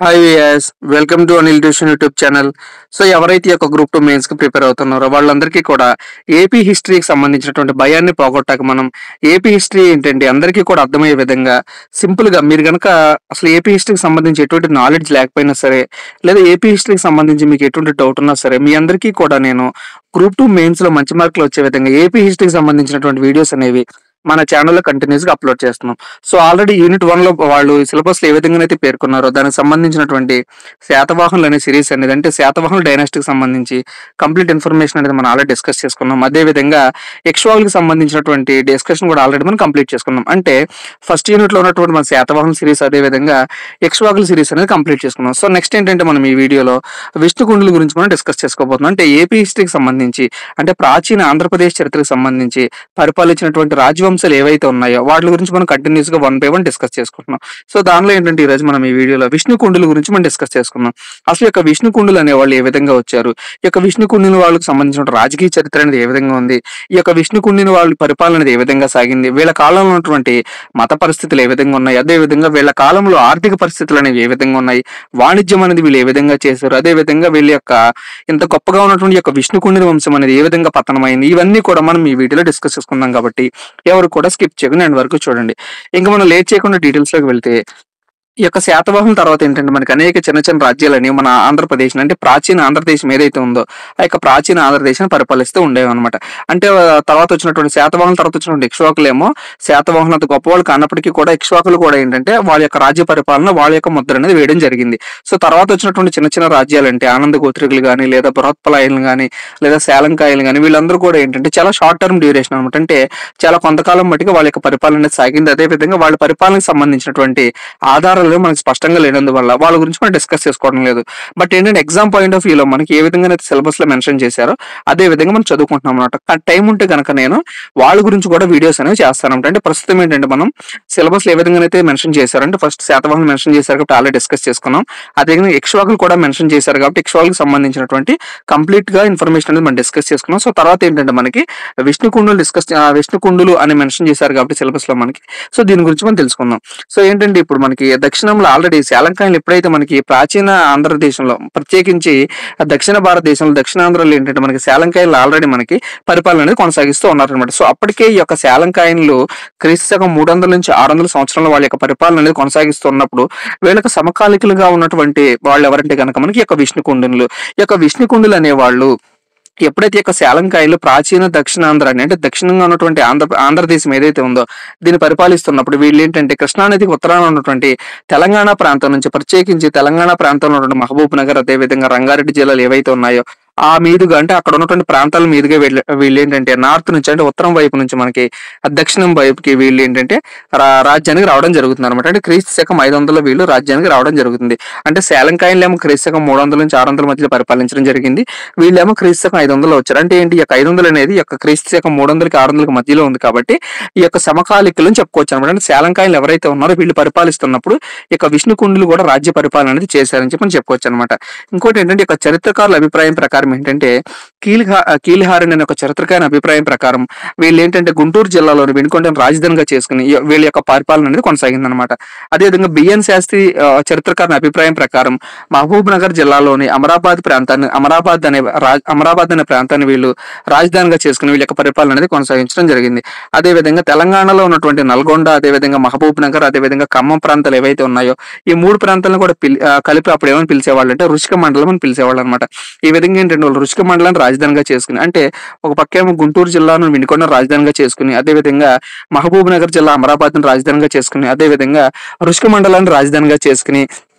Hi viewers, welcome to Anil tuition YouTube channel. So ఎవరైతే ఈ యొక్క గ్రూప్ 2 మెయిన్స్కి ప్రిపేర్ అవుతున్నారో వాళ్ళందరికీ కూడా ఏపీ హిస్టరీకి సంబంధించినటువంటి భయాన్ని పోగొట్టాక మనం ఏపీ హిస్టరీ ఏంటంటే అందరికీ కూడా అర్థమయ్యే విధంగా సింపుల్గా మీరు కనుక అసలు ఏపీ హిస్టరీకి సంబంధించి ఎటువంటి నాలెడ్జ్ లేకపోయినా సరే, లేదా ఏపీ హిస్టరీకి సంబంధించి మీకు ఎటువంటి డౌట్ ఉన్నా సరే, మీ అందరికీ కూడా నేను గ్రూప్ 2 మెయిన్స్లో మంచి మార్కులు వచ్చే విధంగా ఏపీ హిస్టరీకి సంబంధించినటువంటి వీడియోస్ అనేవి మన ఛానల్లో కంటిన్యూస్ గా అప్లోడ్ చేస్తున్నాం. సో ఆల్రెడీ యూనిట్ 1 లో వాళ్ళు సిలబస్ లో ఏ విధంగానైతే పేర్కొన్నారో దానికి సంబంధించినటువంటి శాతవాహనులు అనే సిరీస్ అనేది, అంటే శాతవాహనుల డైనాస్టీకి సంబంధించి కంప్లీట్ ఇన్ఫర్మేషన్ అనేది మనం ఆల్రెడీ డిస్కస్ చేసుకున్నాం. అదే విధంగా ఇక్ష్వాకులకు సంబంధించినటువంటి డిస్కషన్ కూడా ఆల్రెడీ మనం కంప్లీట్ చేసుకున్నాం. అంటే ఫస్ట్ యూనిట్ లో ఉన్నటువంటి మన శాతవాహనుల సిరీస్, అదే విధంగా ఇక్ష్వాకుల సిరీస్ అనేది కంప్లీట్ చేసుకున్నాం. సో నెక్స్ట్ ఏంటంటే మనం ఈ వీడియోలో విష్ణుకుండుల గురించి మనం డిస్కస్ చేసుకోబోతున్నాం. అంటే ఏపీ హిస్టరీకి సంబంధించి, అంటే ప్రాచీన ఆంధ్రప్రదేశ్ చరిత్రకు సంబంధించి పరిపాలించినటువంటి రాజ్యవంశాలు ఏవైతే ఉన్నాయో వాటి గురించి మనం కంటిన్యూస్ గా 1 by 1 డిస్కస్ చేసుకుంటున్నాం. సో దానిలో ఏంటంటే ఈ రోజు మనం ఈ వీడియోలో విష్ణుకుండుల గురించి మనం డిస్కస్ చేసుకున్నాం. అసలు యొక్క విష్ణుకుండులు అనే వాళ్ళు ఏ విధంగా వచ్చారు, ఈ యొక్క విష్ణుకుండిన వాళ్ళకి సంబంధించిన రాజకీయ చరిత్ర అనేది ఏ విధంగా ఉంది, ఈ యొక్క విష్ణుకుండిన వాళ్ళ పరిపాలన అనేది ఏ విధంగా సాగింది, వీళ్ళ కాలంలో ఉన్నటువంటి మత పరిస్థితులు ఏ విధంగా ఉన్నాయి, అదే విధంగా వీళ్ళ కాలంలో ఆర్థిక పరిస్థితులు అనేవి ఏ విధంగా ఉన్నాయి, వాణిజ్యం అనేది వీళ్ళు ఏ విధంగా చేశారు, అదే విధంగా వీళ్ళ యొక్క ఇంత గొప్పగా ఉన్నటువంటి యొక్క విష్ణుకుండిన వంశం అనేది ఏ విధంగా పతనమైంది, ఇవన్నీ కూడా మనం ఈ వీడియోలో డిస్కస్ చేసుకుందాం. కాబట్టి ఎవరు కూడా స్కిప్ చేయకుండా ఎండ్ వరకు చూడండి. ఇంకా మనం లేట్ చేయకుండా డీటెయిల్స్ లోకి వెళ్తే, ఈ యొక్క శాతవాహనం తర్వాత ఏంటంటే మనకి అనేక చిన్న చిన్న రాజ్యాలని మన ఆంధ్రప్రదేశ్, అంటే ప్రాచీన ఆంధ్రదేశం ఏదైతే ఉందో ఆ యొక్క ప్రాచీన ఆంధ్రదేశాన్ని పరిపాలిస్తూ ఉండేవి అనమాట. అంటే తర్వాత వచ్చినటువంటి శాతవాహనం తర్వాత వచ్చినటువంటి ఇక్ష్వాకులేమో శాతవాహనం అంత గొప్పవాళ్ళు కానప్పటికీ కూడా ఇక్ష్వాకులు కూడా ఏంటంటే వాళ్ళ యొక్క రాజ్య పరిపాలన వాళ్ళ యొక్క ముద్ర అనేది వేయడం జరిగింది. సో తర్వాత వచ్చినటువంటి చిన్న చిన్న రాజ్యాలు అంటే ఆనంద గోత్రికులు కానీ, లేదా బృహత్పలాయలు కానీ, లేదా శాలంకాయలు కానీ, వీళ్ళందరూ కూడా ఏంటంటే చాలా షార్ట్ టర్మ్ డ్యూరేషన్ అనమాట. అంటే చాలా కొంతకాలం మట్టికి వాళ్ళ యొక్క పరిపాలన అనేది సాగింది. అదే విధంగా వాళ్ళ పరిపాలనకు సంబంధించినటువంటి ఆధారాలు మనకి స్పష్టంగా లేనందువల్ల వాళ్ళ గురించి మనం డిస్కస్ చేసుకోవడం లేదు. బట్ ఏంటంటే ఎగ్జామ్ పాయింట్ ఆఫ్ వ్యూలో మనకి ఏ విధంగా అయితే సిలబస్ లో మెన్షన్ చేశారో అదే విధంగా మనం చదువుకుంటున్నాం అనమాట. టైం ఉంటే కనుక నేను వాళ్ళ గురించి కూడా వీడియోస్ అనేవి చేస్తాను. అంటే ప్రస్తుతం ఏంటంటే మనం సిలబస్ లో ఏ విధంగా అయితే మెన్షన్ చేశారు, అంటే ఫస్ట్ శాతవాహనం మెన్షన్ చేశారు కాబట్టి ఆల్రెడీ డిస్కస్ చేసుకున్నాం. అదేవిధంగా ఇక్ష్వాకులు కూడా మెన్షన్ చేశారు కాబట్టి ఇక్ష్వాకులకు సంబంధించినటువంటి కంప్లీట్ గా ఇన్ఫర్మేషన్ అనేది మనం డిస్కస్ చేసుకున్నాం. సో తర్వాత ఏంటంటే మనకి విష్ణుకుండులు అని మెన్షన్ చేశారు కాబట్టి సిలబస్ లో మనకి, సో దీని గురించి మనం తెలుసుకుందాం. సో ఏంటంటే ఇప్పుడు మనకి దక్షిణంలో ఆల్రెడీ శాలంకాయలు ఎప్పుడైతే మనకి ప్రాచీన ఆంధ్రదేశంలో, ప్రత్యేకించి దక్షిణ భారతదేశంలో దక్షిణాంధ్రలో ఏంటంటే మనకి శాలంకాయలు ఆల్రెడీ మనకి పరిపాలన అనేది కొనసాగిస్తూ ఉన్నారనమాట. సో అప్పటికే ఈ యొక్క శాలంకాయలు క్రీస్తు శకం 300 నుంచి 600 సంవత్సరంలో వాళ్ళ యొక్క పరిపాలన అనేది కొనసాగిస్తున్నప్పుడు వీళ్ళకి సమకాలికులుగా ఉన్నటువంటి వాళ్ళు ఎవరంటే కనుక మనకి ఈ యొక్క విష్ణుకుండులు. ఈ యొక్క విష్ణుకుండులు అనేవాళ్ళు ఎప్పుడైతే యొక్క శాలంకాయలు ప్రాచీన దక్షిణాంధ్రాన్ని, అంటే దక్షిణంగా ఉన్నటువంటి ఆంధ్రదేశం ఏదైతే ఉందో దీన్ని పరిపాలిస్తున్నప్పుడు వీళ్ళు ఏంటంటే కృష్ణానదికి ఉత్తరాన ఉన్నటువంటి తెలంగాణ ప్రాంతం నుంచి, ప్రత్యేకించి తెలంగాణ ప్రాంతంలో ఉన్నటువంటి మహబూబ్ నగర్, అదేవిధంగా రంగారెడ్డి జిల్లాలు ఏవైతే ఉన్నాయో ఆ మీదుగా, అంటే అక్కడ ఉన్నటువంటి ప్రాంతాల మీదుగా వీళ్ళు ఏంటంటే నార్త్ నుంచి, అంటే ఉత్తరం వైపు నుంచి మనకి దక్షిణం వైపుకి వీళ్ళు ఏంటంటే రాజ్యానికి రావడం జరుగుతుంది అనమాట. అంటే క్రీస్తు శకం 500 వీళ్ళు రాజ్యానికి రావడం జరుగుతుంది. అంటే శాలంకాయలు ఏమో క్రీస్తు శకం 300 నుంచి 600 మధ్యలో పరిపాలించడం జరిగింది. వీళ్ళేమో క్రీస్తు శకం 500 వచ్చారు. అంటే ఏంటి, ఈ యొక్క 500 అనేది ఈ యొక్క క్రీస్తు శకం 300కి 600కి మధ్యలో ఉంది కాబట్టి ఈ యొక్క సమకాలికులు అని చెప్పుకోవచ్చు అనమాట. అంటే శాలంకాయలు ఎవరైతే ఉన్నారో వీళ్ళు పరిపాలిస్తున్నప్పుడు ఈ యొక్క విష్ణుకుండులు కూడా రాజ్య పరిపాలన అనేది చేశారని చెప్పి చెప్పుకోవచ్చు అనమాట. ఇంకోటి ఏంటంటే ఈ యొక్క చరిత్రకారుల అభిప్రాయం ప్రకారం ఏంటంటే కీలిహారన్ అనే ఒక చరిత్రకారుని అభిప్రాయం ప్రకారం వీళ్ళు ఏంటంటే గుంటూరు జిల్లాలోని వినుకొండను రాజధానిగా చేసుకుని వీళ్ళ యొక్క పరిపాలన అనేది కొనసాగింది అనమాట. అదేవిధంగా బిఎన్ శాస్త్రి చరిత్రకారుని అభిప్రాయం ప్రకారం మహబూబ్ నగర్ జిల్లాలోని అమరాబాద్ అనే ప్రాంతాన్ని వీళ్ళు రాజధానిగా చేసుకుని వీళ్ళ యొక్క పరిపాలన అనేది కొనసాగించడం జరిగింది. అదేవిధంగా తెలంగాణలో ఉన్నటువంటి నల్గొండ, అదేవిధంగా మహబూబ్ నగర్, అదేవిధంగా ఖమ్మం ప్రాంతాలు ఏవైతే ఉన్నాయో ఈ 3 ప్రాంతాలను కూడా కలిపి అప్పుడు ఏమని పిలిచేవాళ్ళు అంటే రుషిక మండలం అని పిలిచేవాళ్ళు అనమాట. ఈ విధంగా ఏంటంటే వాళ్ళు రుషిక మండలాన్ని రాజధానిగా చేసుకుని, అంటే ఒక పక్కేమో గుంటూరు జిల్లాను వినుకొండ రాజధానిగా చేసుకుని, అదేవిధంగా మహబూబ్ నగర్ జిల్లా అమరాబాద్ను రాజధానిగా చేసుకుని, అదేవిధంగా రుషిక మండలాన్ని రాజధానిగా చేసుకుని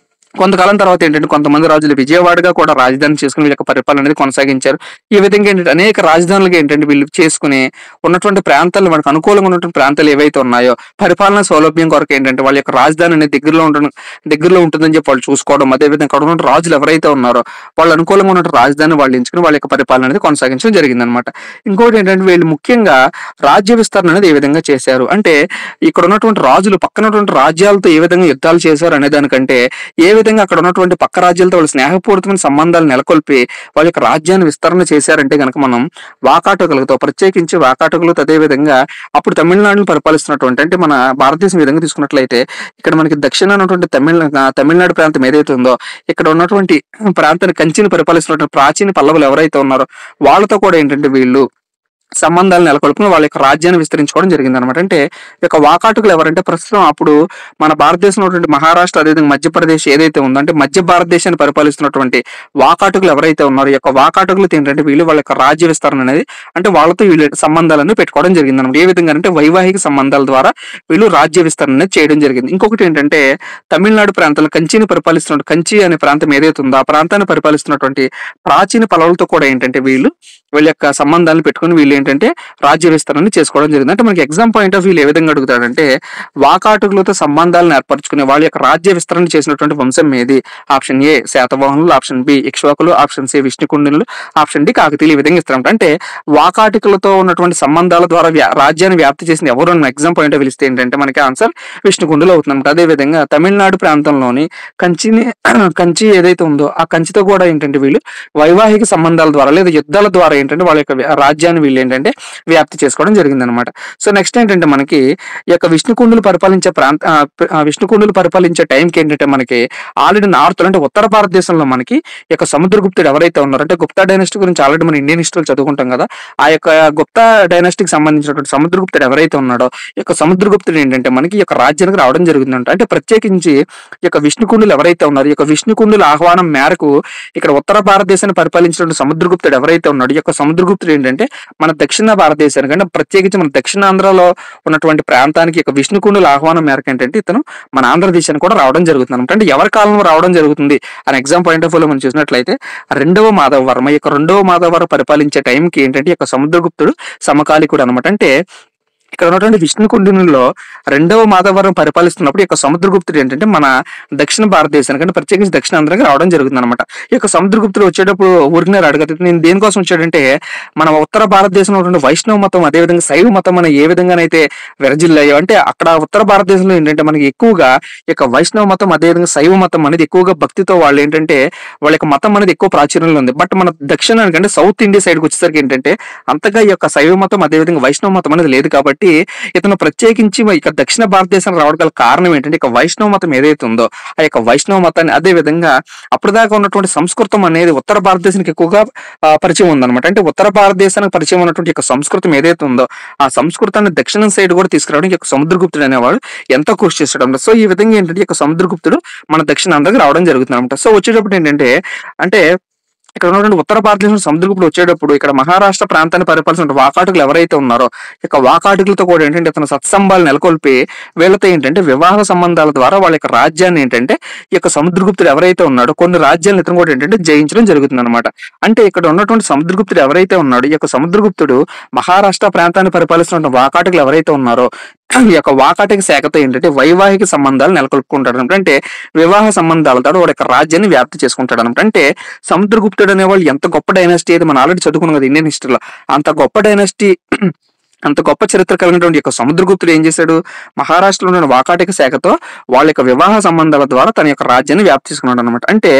కొంతకాలం తర్వాత ఏంటంటే కొంతమంది రాజులు విజయవాడగా కూడా రాజధాని చేసుకుని వీళ్ళ యొక్క పరిపాలన అనేది కొనసాగించారు. ఈ విధంగా ఏంటంటే అనేక రాజధానులుగా ఏంటంటే వీళ్ళు చేసుకుని ఉన్నటువంటి ప్రాంతాలు, మనకు అనుకూలంగా ఉన్నటువంటి ప్రాంతాలు ఏవైతే ఉన్నాయో పరిపాలన సౌలభ్యం కొరకు ఏంటంటే వాళ్ళ యొక్క రాజధాని అనేది దగ్గరలో ఉంటుందని చెప్పి వాళ్ళు చూసుకోవడం, అదేవిధంగా అక్కడ ఉన్న రాజులు ఎవరైతే ఉన్నారో వాళ్ళు అనుకూలంగా ఉన్న రాజధాని వాళ్ళు ఎంచుకుని వాళ్ళ యొక్క పరిపాలన అనేది కొనసాగించడం జరిగిందనమాట. ఇంకోటి ఏంటంటే వీళ్ళు ముఖ్యంగా రాజ్య విస్తరణ అనేది ఏ విధంగా చేశారు అంటే ఇక్కడ ఉన్నటువంటి రాజులు పక్కనటువంటి రాజ్యాలతో ఏ విధంగా యుద్ధాలు చేశారు అనే దానికంటే ఏ విధంగా అక్కడ ఉన్నటువంటి పక్క రాజ్యాలతో వాళ్ళు స్నేహపూరితమైన సంబంధాలు నెలకొల్పి వాళ్ళ యొక్క రాజ్యాన్ని విస్తరణ చేశారంటే గనక మనం వాకాటకులతో, ప్రత్యేకించి వాకాటకులతో, అదే విధంగా అప్పుడు తమిళనాడుని పరిపాలిస్తున్నటువంటి, అంటే మన భారతదేశం విధంగా తీసుకున్నట్లయితే ఇక్కడ మనకి దక్షిణ ఉన్నటువంటి తమిళనాడు ప్రాంతం ఏదైతే ఉందో ఇక్కడ ఉన్నటువంటి ప్రాంతాన్ని కంచిని పరిపాలిస్తున్నటువంటి ప్రాచీన పల్లవులు ఎవరైతే ఉన్నారో వాళ్ళతో కూడా ఏంటంటే వీళ్ళు సంబంధాలు నెలకొల్పుకుని వాళ్ళ యొక్క రాజ్యాన్ని విస్తరించుకోవడం జరిగింది అనమాట. అంటే ఈ యొక్క వాకాటకులు ఎవరంటే ప్రస్తుతం అప్పుడు మన భారతదేశంలో ఉన్నటువంటి మహారాష్ట్ర, అదేవిధంగా మధ్యప్రదేశ్ ఏదైతే ఉందో, అంటే మధ్య భారతదేశాన్ని పరిపాలిస్తున్నటువంటి వాకాటకులు ఎవరైతే ఉన్నారో ఈ యొక్క వాకాటకులతో ఏంటంటే వీళ్ళు వాళ్ళ యొక్క రాజ్య విస్తరణ అనేది, అంటే వాళ్ళతో వీళ్ళు సంబంధాలను పెట్టుకోవడం జరిగింది అనమాట. ఏ విధంగా అంటే వైవాహిక సంబంధాల ద్వారా వీళ్ళు రాజ్య విస్తరణ అనేది చేయడం జరిగింది. ఇంకొకటి ఏంటంటే తమిళనాడు ప్రాంతంలో కంచిని పరిపాలిస్తున్న కంచి అనే ప్రాంతం ఏదైతే ఉందో ఆ ప్రాంతాన్ని పరిపాలిస్తున్నటువంటి ప్రాచీన పల్లవులతో కూడా ఏంటంటే వీళ్ళ యొక్క సంబంధాలను పెట్టుకుని వీళ్ళు ఏంటంటే రాజ్య విస్తరణ చేసుకోవడం జరిగింది. అంటే మనకి ఎగ్జామ్ పాయింట్ ఆఫ్ వ్యూ ఏ విధంగా అడుగుతాడంటే వాకాటకులతో సంబంధాలను ఏర్పరచుకుని వాళ్ళ యొక్క రాజ్య విస్తరణ చేసినటువంటి వంశం ఏది? ఆప్షన్ ఏ శాతవాహనులు, ఆప్షన్ బి ఇక్ష్వాకులు, ఆప్షన్ సి విష్ణుకుండినులు, ఆప్షన్ డి కాకతీయులు. ఈ విధంగా ఇస్తారంట. అంటే వాకాటకులతో ఉన్నటువంటి సంబంధాల ద్వారా రాజ్యాన్ని వ్యాప్తి చేసిన ఎవరు అని ఎగ్జామ్ పాయింట్ ఆఫ్ వ్యూ ఇస్తే ఏంటంటే మనకి ఆన్సర్ విష్ణుకుండులు అవుతుందన్నమాట. అదే విధంగా తమిళనాడు ప్రాంతంలోని కంచి ఏదైతే ఉందో ఆ కంచితో కూడా ఏంటంటే వీళ్ళు వైవాహిక సంబంధాల ద్వారా లేదా యుద్ధాల ద్వారా ఏంటంటే వాళ్ళ యొక్క రాజ్యాన్ని వీళ్ళు ఏంటంటే వ్యాప్తి చేసుకోవడం జరిగింది అనమాట. సో నెక్స్ట్ ఏంటంటే మనకి ఈ యొక్క విష్ణుకుండులు పరిపాలించే టైంకి ఏంటంటే మనకి ఆల్రెడీ నార్త్ అంటే ఉత్తర భారతదేశంలో మనకి ఈ యొక్క సముద్రగుప్తుడు ఎవరైతే ఉన్నారో, అంటే గుప్తా డైనాసిటీ గురించి ఆల్రెడీ మన ఇండియన్ హిస్టరీలో చదువుకుంటాం కదా, ఆ యొక్క గుప్తా డైనాసిటీకి సంబంధించినటువంటి సముద్రగుప్తుడు ఎవరైతే ఉన్నాడో ఈ యొక్క సముద్రగుప్తుడు ఏంటంటే మనకి ఈ యొక్క రాజ్యానికి రావడం జరుగుతుందంట. అంటే ప్రత్యేకించి ఈ యొక్క విష్ణుకుండులు ఎవరైతే ఉన్నారో ఈ యొక్క విష్ణుకుండుల ఆహ్వానం మేరకు ఇక్కడ ఉత్తర భారతదేశాన్ని పరిపాలించినటువంటి సముద్రగుప్తుడు ఎవరైతే ఉన్నాడో ఈ యొక్క సముద్రగుప్తుడు ఏంటంటే మన దక్షిణ భారతదేశానికి, అంటే ప్రత్యేకించి మన దక్షిణాంధ్రలో ఉన్నటువంటి ప్రాంతానికి యొక్క విష్ణుకుండుల ఆహ్వానం మేరకు ఏంటంటే ఇతను మన ఆంధ్రదేశానికి కూడా రావడం జరుగుతుంది అనమాట. అంటే ఎవరి కాలంలో రావడం జరుగుతుంది అని ఎగ్జామ్ పాయింట్ ఆఫ్ వ్యూలో మనం చూసినట్లయితే రెండవ మాధవవర్మ, ఈ యొక్క రెండవ మాధవవర్మ పరిపాలించే టైంకి ఏంటంటే ఈ యొక్క సముద్రగుప్తుడు సమకాలికుడు అనమాట. అంటే ఇక్కడ ఉన్నటువంటి విష్ణుకుండినుల్లో రెండవ మాధవవర్మ పరిపాలిస్తున్నప్పుడు ఈ యొక్క సముద్రగుప్తుడు ఏంటంటే మన దక్షిణ భారతదేశానికి, అంటే ప్రత్యేకించి దక్షిణాంధ్రానికి రావడం జరుగుతుంది అనమాట. ఈ యొక్క సముద్రగుప్తుడు వచ్చేటప్పుడు ఊరికినే అడగదు, నేను దేనికోసం వచ్చాడంటే మన ఉత్తర భారతదేశంలో ఉన్నటువంటి వైష్ణవ మతం, అదేవిధంగా శైవ మతం అని ఏ విధంగానైతే విరజిల్లాయో, అంటే అక్కడ ఉత్తర భారతదేశంలో ఏంటంటే మనకి ఎక్కువగా ఈ యొక్క వైష్ణవ మతం అదేవిధంగా శైవ మతం అనేది ఎక్కువగా భక్తితో వాళ్ళు ఏంటంటే వాళ్ళ యొక్క మతం అనేది ఎక్కువ ప్రాచుర్యంలో ఉంది. బట్ మన దక్షిణానికి అంటే సౌత్ ఇండియా సైడ్కి వచ్చేసరికి ఏంటంటే అంతగా ఈ యొక్క శైవ మతం అదేవిధంగా వైష్ణవ మతం అనేది లేదు. కాబట్టి ఇతను ప్రత్యేకించి ఇక దక్షిణ భారతదేశం రావడం గల కారణం ఏంటంటే ఇక వైష్ణవ మతం ఏదైతే ఉందో ఆ యొక్క వైష్ణవ మతాన్ని, అదే విధంగా అప్పటిదాకా ఉన్నటువంటి సంస్కృతం అనేది ఉత్తర భారతదేశానికి ఎక్కువగా పరిచయం ఉందన్నమాట. అంటే ఉత్తర భారతదేశానికి పరిచయం ఉన్నటువంటి యొక్క సంస్కృతం ఏదైతే ఉందో ఆ సంస్కృతాన్ని దక్షిణం సైడ్ కూడా తీసుకురావడానికి యొక్క సముద్రగుప్తుడు అనేవాడు ఎంతో కృషి చేస్తాడు. సో ఈ విధంగా ఏంటంటే ఈ యొక్క సముద్రగుప్తుడు మన దక్షిణాంధ్రకి రావడం జరుగుతుంది అనమాట. సో వచ్చేటప్పుడు ఏంటంటే అంటే ఇక్కడ ఉన్నటువంటి ఉత్తర భారతదేశం సముద్రగుప్తుడు వచ్చేటప్పుడు ఇక్కడ మహారాష్ట్ర ప్రాంతాన్ని పరిపాలిస్తున్న వాకాటకులు ఎవరైతే ఉన్నారో ఇక వాకాటకులతో కూడా ఏంటంటే ఇతను సత్సంబాలు నెలకొల్పి వీళ్ళతో ఏంటంటే వివాహ సంబంధాల ద్వారా వాళ్ళ యొక్క రాజ్యాన్ని ఏంటంటే ఈ యొక్క సముద్రగుప్తుడు ఎవరైతే ఉన్నాడో కొన్ని రాజ్యాలను ఇతను కూడా ఏంటంటే జయించడం జరుగుతుంది అనమాట. అంటే ఇక్కడ ఉన్నటువంటి సముద్రగుప్తుడు ఎవరైతే ఉన్నాడో ఈ యొక్క సముద్రగుప్తుడు మహారాష్ట్ర ప్రాంతాన్ని పరిపాలిస్తున్న వాకాటకులు ఎవరైతే ఉన్నారో ఈ యొక్క వాకాటిక శాఖతో ఏంటంటే వైవాహిక సంబంధాలు నెలకొల్పుకుంటాడు అనమాట. అంటే వివాహ సంబంధాలతో వాడి యొక్క రాజ్యాన్ని వ్యాప్తి చేసుకుంటాడు అనమాట. అంటే సముద్రగుప్తుడు అనేవాళ్ళు ఎంత గొప్ప డైనాసిటీ అయితే మనం ఆల్రెడీ చదువుకున్నాం కదా ఇండియన్ హిస్టరీలో, అంత గొప్ప డైనాసిటీ అంత గొప్ప చరిత్ర కలిగినటువంటి యొక్క సముద్రగుప్తుడు ఏం చేశాడు, మహారాష్ట్రలో ఉన్న వాకాటిక శాఖతో వాళ్ళ యొక్క వివాహ సంబంధాల ద్వారా తన యొక్క రాజ్యాన్ని వ్యాప్తి చేసుకున్నాడు అనమాట. అంటే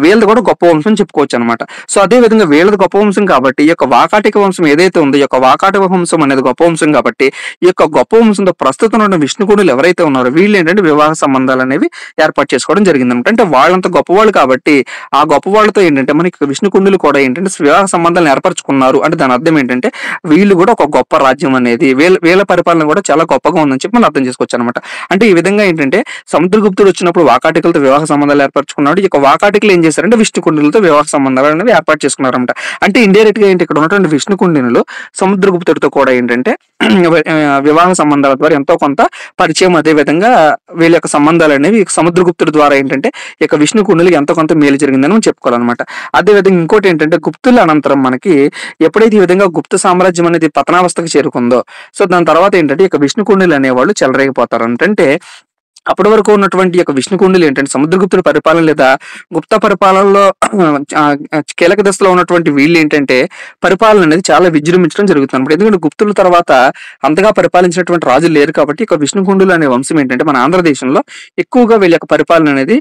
వీళ్ళది కూడా గొప్ప వంశం చెప్పుకోవచ్చు అనమాట. సో అదే విధంగా వీళ్ళది గొప్ప వంశం కాబట్టి ఈ యొక్క వాకాటిక వంశం ఏదైతే ఉందో ఈ యొక్క వాకాటిక వంశం అనేది గొప్ప వంశం కాబట్టి ఈ యొక్క గొప్ప వంశంతో ప్రస్తుతం ఉన్న విష్ణుకుండులు ఎవరైతే ఉన్నారో వీళ్ళు ఏంటంటే వివాహ సంబంధాలు అనేవి ఏర్పాటు చేసుకోవడం జరిగింది అనమాట. అంటే వాళ్ళంత గొప్పవాళ్ళు కాబట్టి ఆ గొప్ప వాళ్ళతో ఏంటంటే మనకి విష్ణుకుండులు కూడా ఏంటంటే వివాహ సంబంధాలను ఏర్పరచుకున్నారు. అంటే దాని అర్థం ఏంటంటే వీళ్ళు కూడా ఒక గొప్ప రాజ్యం అనేది వీళ్ళ పరిపాలన కూడా చాలా గొప్పగా ఉందని చెప్పి మనం అర్థం చేసుకోవచ్చు అనమాట. అంటే ఈ విధంగా ఏంటంటే సముద్రగుప్తుడు వచ్చినప్పుడు వాకాటికలతో వివాహ సంబంధాలు ఏర్పరచుకున్నాడు. ఇక వాకాటికలు ఏం చేశారంటే విష్ణుకుండినులతో వివాహ సంబంధాలు అనేవి ఏర్పాటు చేసుకున్నారు అనమాట. అంటే ఇండైరెక్ట్ గా ఏంటి ఇక్కడ ఉన్నటువంటి విష్ణుకుండినులు సముద్రగుప్తుడితో కూడా ఏంటంటే వివాహ సంబంధాల ద్వారా ఎంతో కొంత పరిచయం, అదే విధంగా వీళ్ళ యొక్క సంబంధాలు అనేవి సముద్రగుప్తుడి ద్వారా ఏంటంటే ఇక విష్ణుకుండులకి ఎంతో కొంత మేలు జరిగిందని మనం చెప్పుకోవాలన్నమాట. అదే విధంగా ఇంకోటి ఏంటంటే గుప్తుల అనంతరం మనకి ఎప్పుడైతే ఈ విధంగా గుప్త సామ్రాజ్యం అనేది పతనావస్థకు చేరుకుందో సో దాని తర్వాత ఏంటంటే ఇక విష్ణుకుండులు అనేవాళ్ళు చెలరేగిపోతారు. అంటే అప్పటి వరకు ఉన్నటువంటి యొక్క విష్ణుకుండులు ఏంటంటే సముద్రగుప్తుడి పరిపాలన లేదా గుప్త పరిపాలనలో కీలక దశలో ఉన్నటువంటి వీళ్ళు ఏంటంటే పరిపాలన అనేది చాలా విజృంభించడం జరుగుతుంది అనమాట. ఎందుకంటే గుప్తుల తర్వాత అంతగా పరిపాలించినటువంటి రాజులు లేరు కాబట్టి ఇక విష్ణుకుండులు అనే వంశం ఏంటంటే మన ఆంధ్రదేశంలో ఎక్కువగా వీళ్ళ యొక్క పరిపాలన అనేది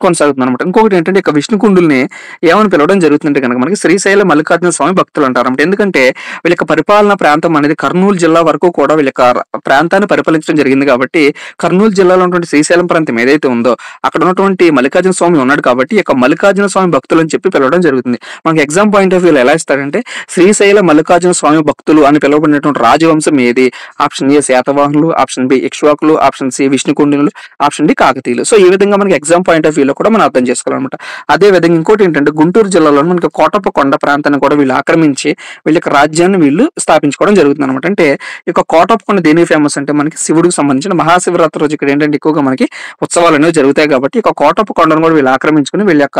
కొనసాగుతుంది అనమాట. ఇంకొకటి ఏంటంటే ఇక విష్ణుకుండుల్ని ఏమని పిలవడం జరుగుతుందంటే కనుక మనకి శ్రీశైల మల్లికార్జున స్వామి భక్తులు అంటారన్నమాట. ఎందుకంటే వీళ్ళ యొక్క పరిపాలనా ప్రాంతం అనేది కర్నూలు జిల్లా వరకు కూడా వీళ్ళ యొక్క ప్రాంతాన్ని పరిపాలించడం జరిగింది కాబట్టి కర్నూలు జిల్లాలో ఉన్నటువంటి శ్రీశైలం ప్రాంతం ఏదైతే ఉందో అక్కడ ఉన్నటువంటి మల్లికార్జున స్వామి ఉన్నాడు కాబట్టి ఇక మల్లికార్జున స్వామి భక్తులు అని చెప్పి పిలవడం జరుగుతుంది. మనకి ఎగ్జామ్ పాయింట్ ఆఫ్ వ్యూలో ఎలా ఇస్తారంటే శ్రీశైల మల్లికార్జున స్వామి భక్తులు అని పిలువబడినటువంటి రాజవంశం ఏది? ఆప్షన్ ఏ శాతవాహనులు, ఆప్షన్ బి ఇక్ష్వాకులు, ఆప్షన్ సి విష్ణుకుండినులు, ఆప్షన్ డి కాకతీయులు. సో ఈ విధంగా మనకి ఎగ్జామ్ పాయింట్ ఆఫ్ వ్యూలో కూడా మనం అర్థం చేసుకోవాలన్నమాట. అదే విధంగా ఇంకోటి ఏంటంటే గుంటూరు జిల్లాలో మనకి కోటప్ప కొండ ప్రాంతాన్ని కూడా వీళ్ళు ఆక్రమించి వీళ్ళ యొక్క రాజ్యాన్ని వీళ్ళు స్థాపించుకోవడం జరుగుతుంది అనమాట. అంటే ఈ యొక్క కోటప్ప కొండ దేనికి ఫేమస్ అంటే మనకి శివుడికి సంబంధించిన మహాశివరాత్రి రోజు ఇక్కడ ఏంటంటే ఎక్కువగా మనకి ఉత్సవాలు అనేవి జరుగుతాయి కాబట్టి ఈ యొక్క కోటప్ప కొండను కూడా వీళ్ళు ఆక్రమించుకుని వీళ్ళ యొక్క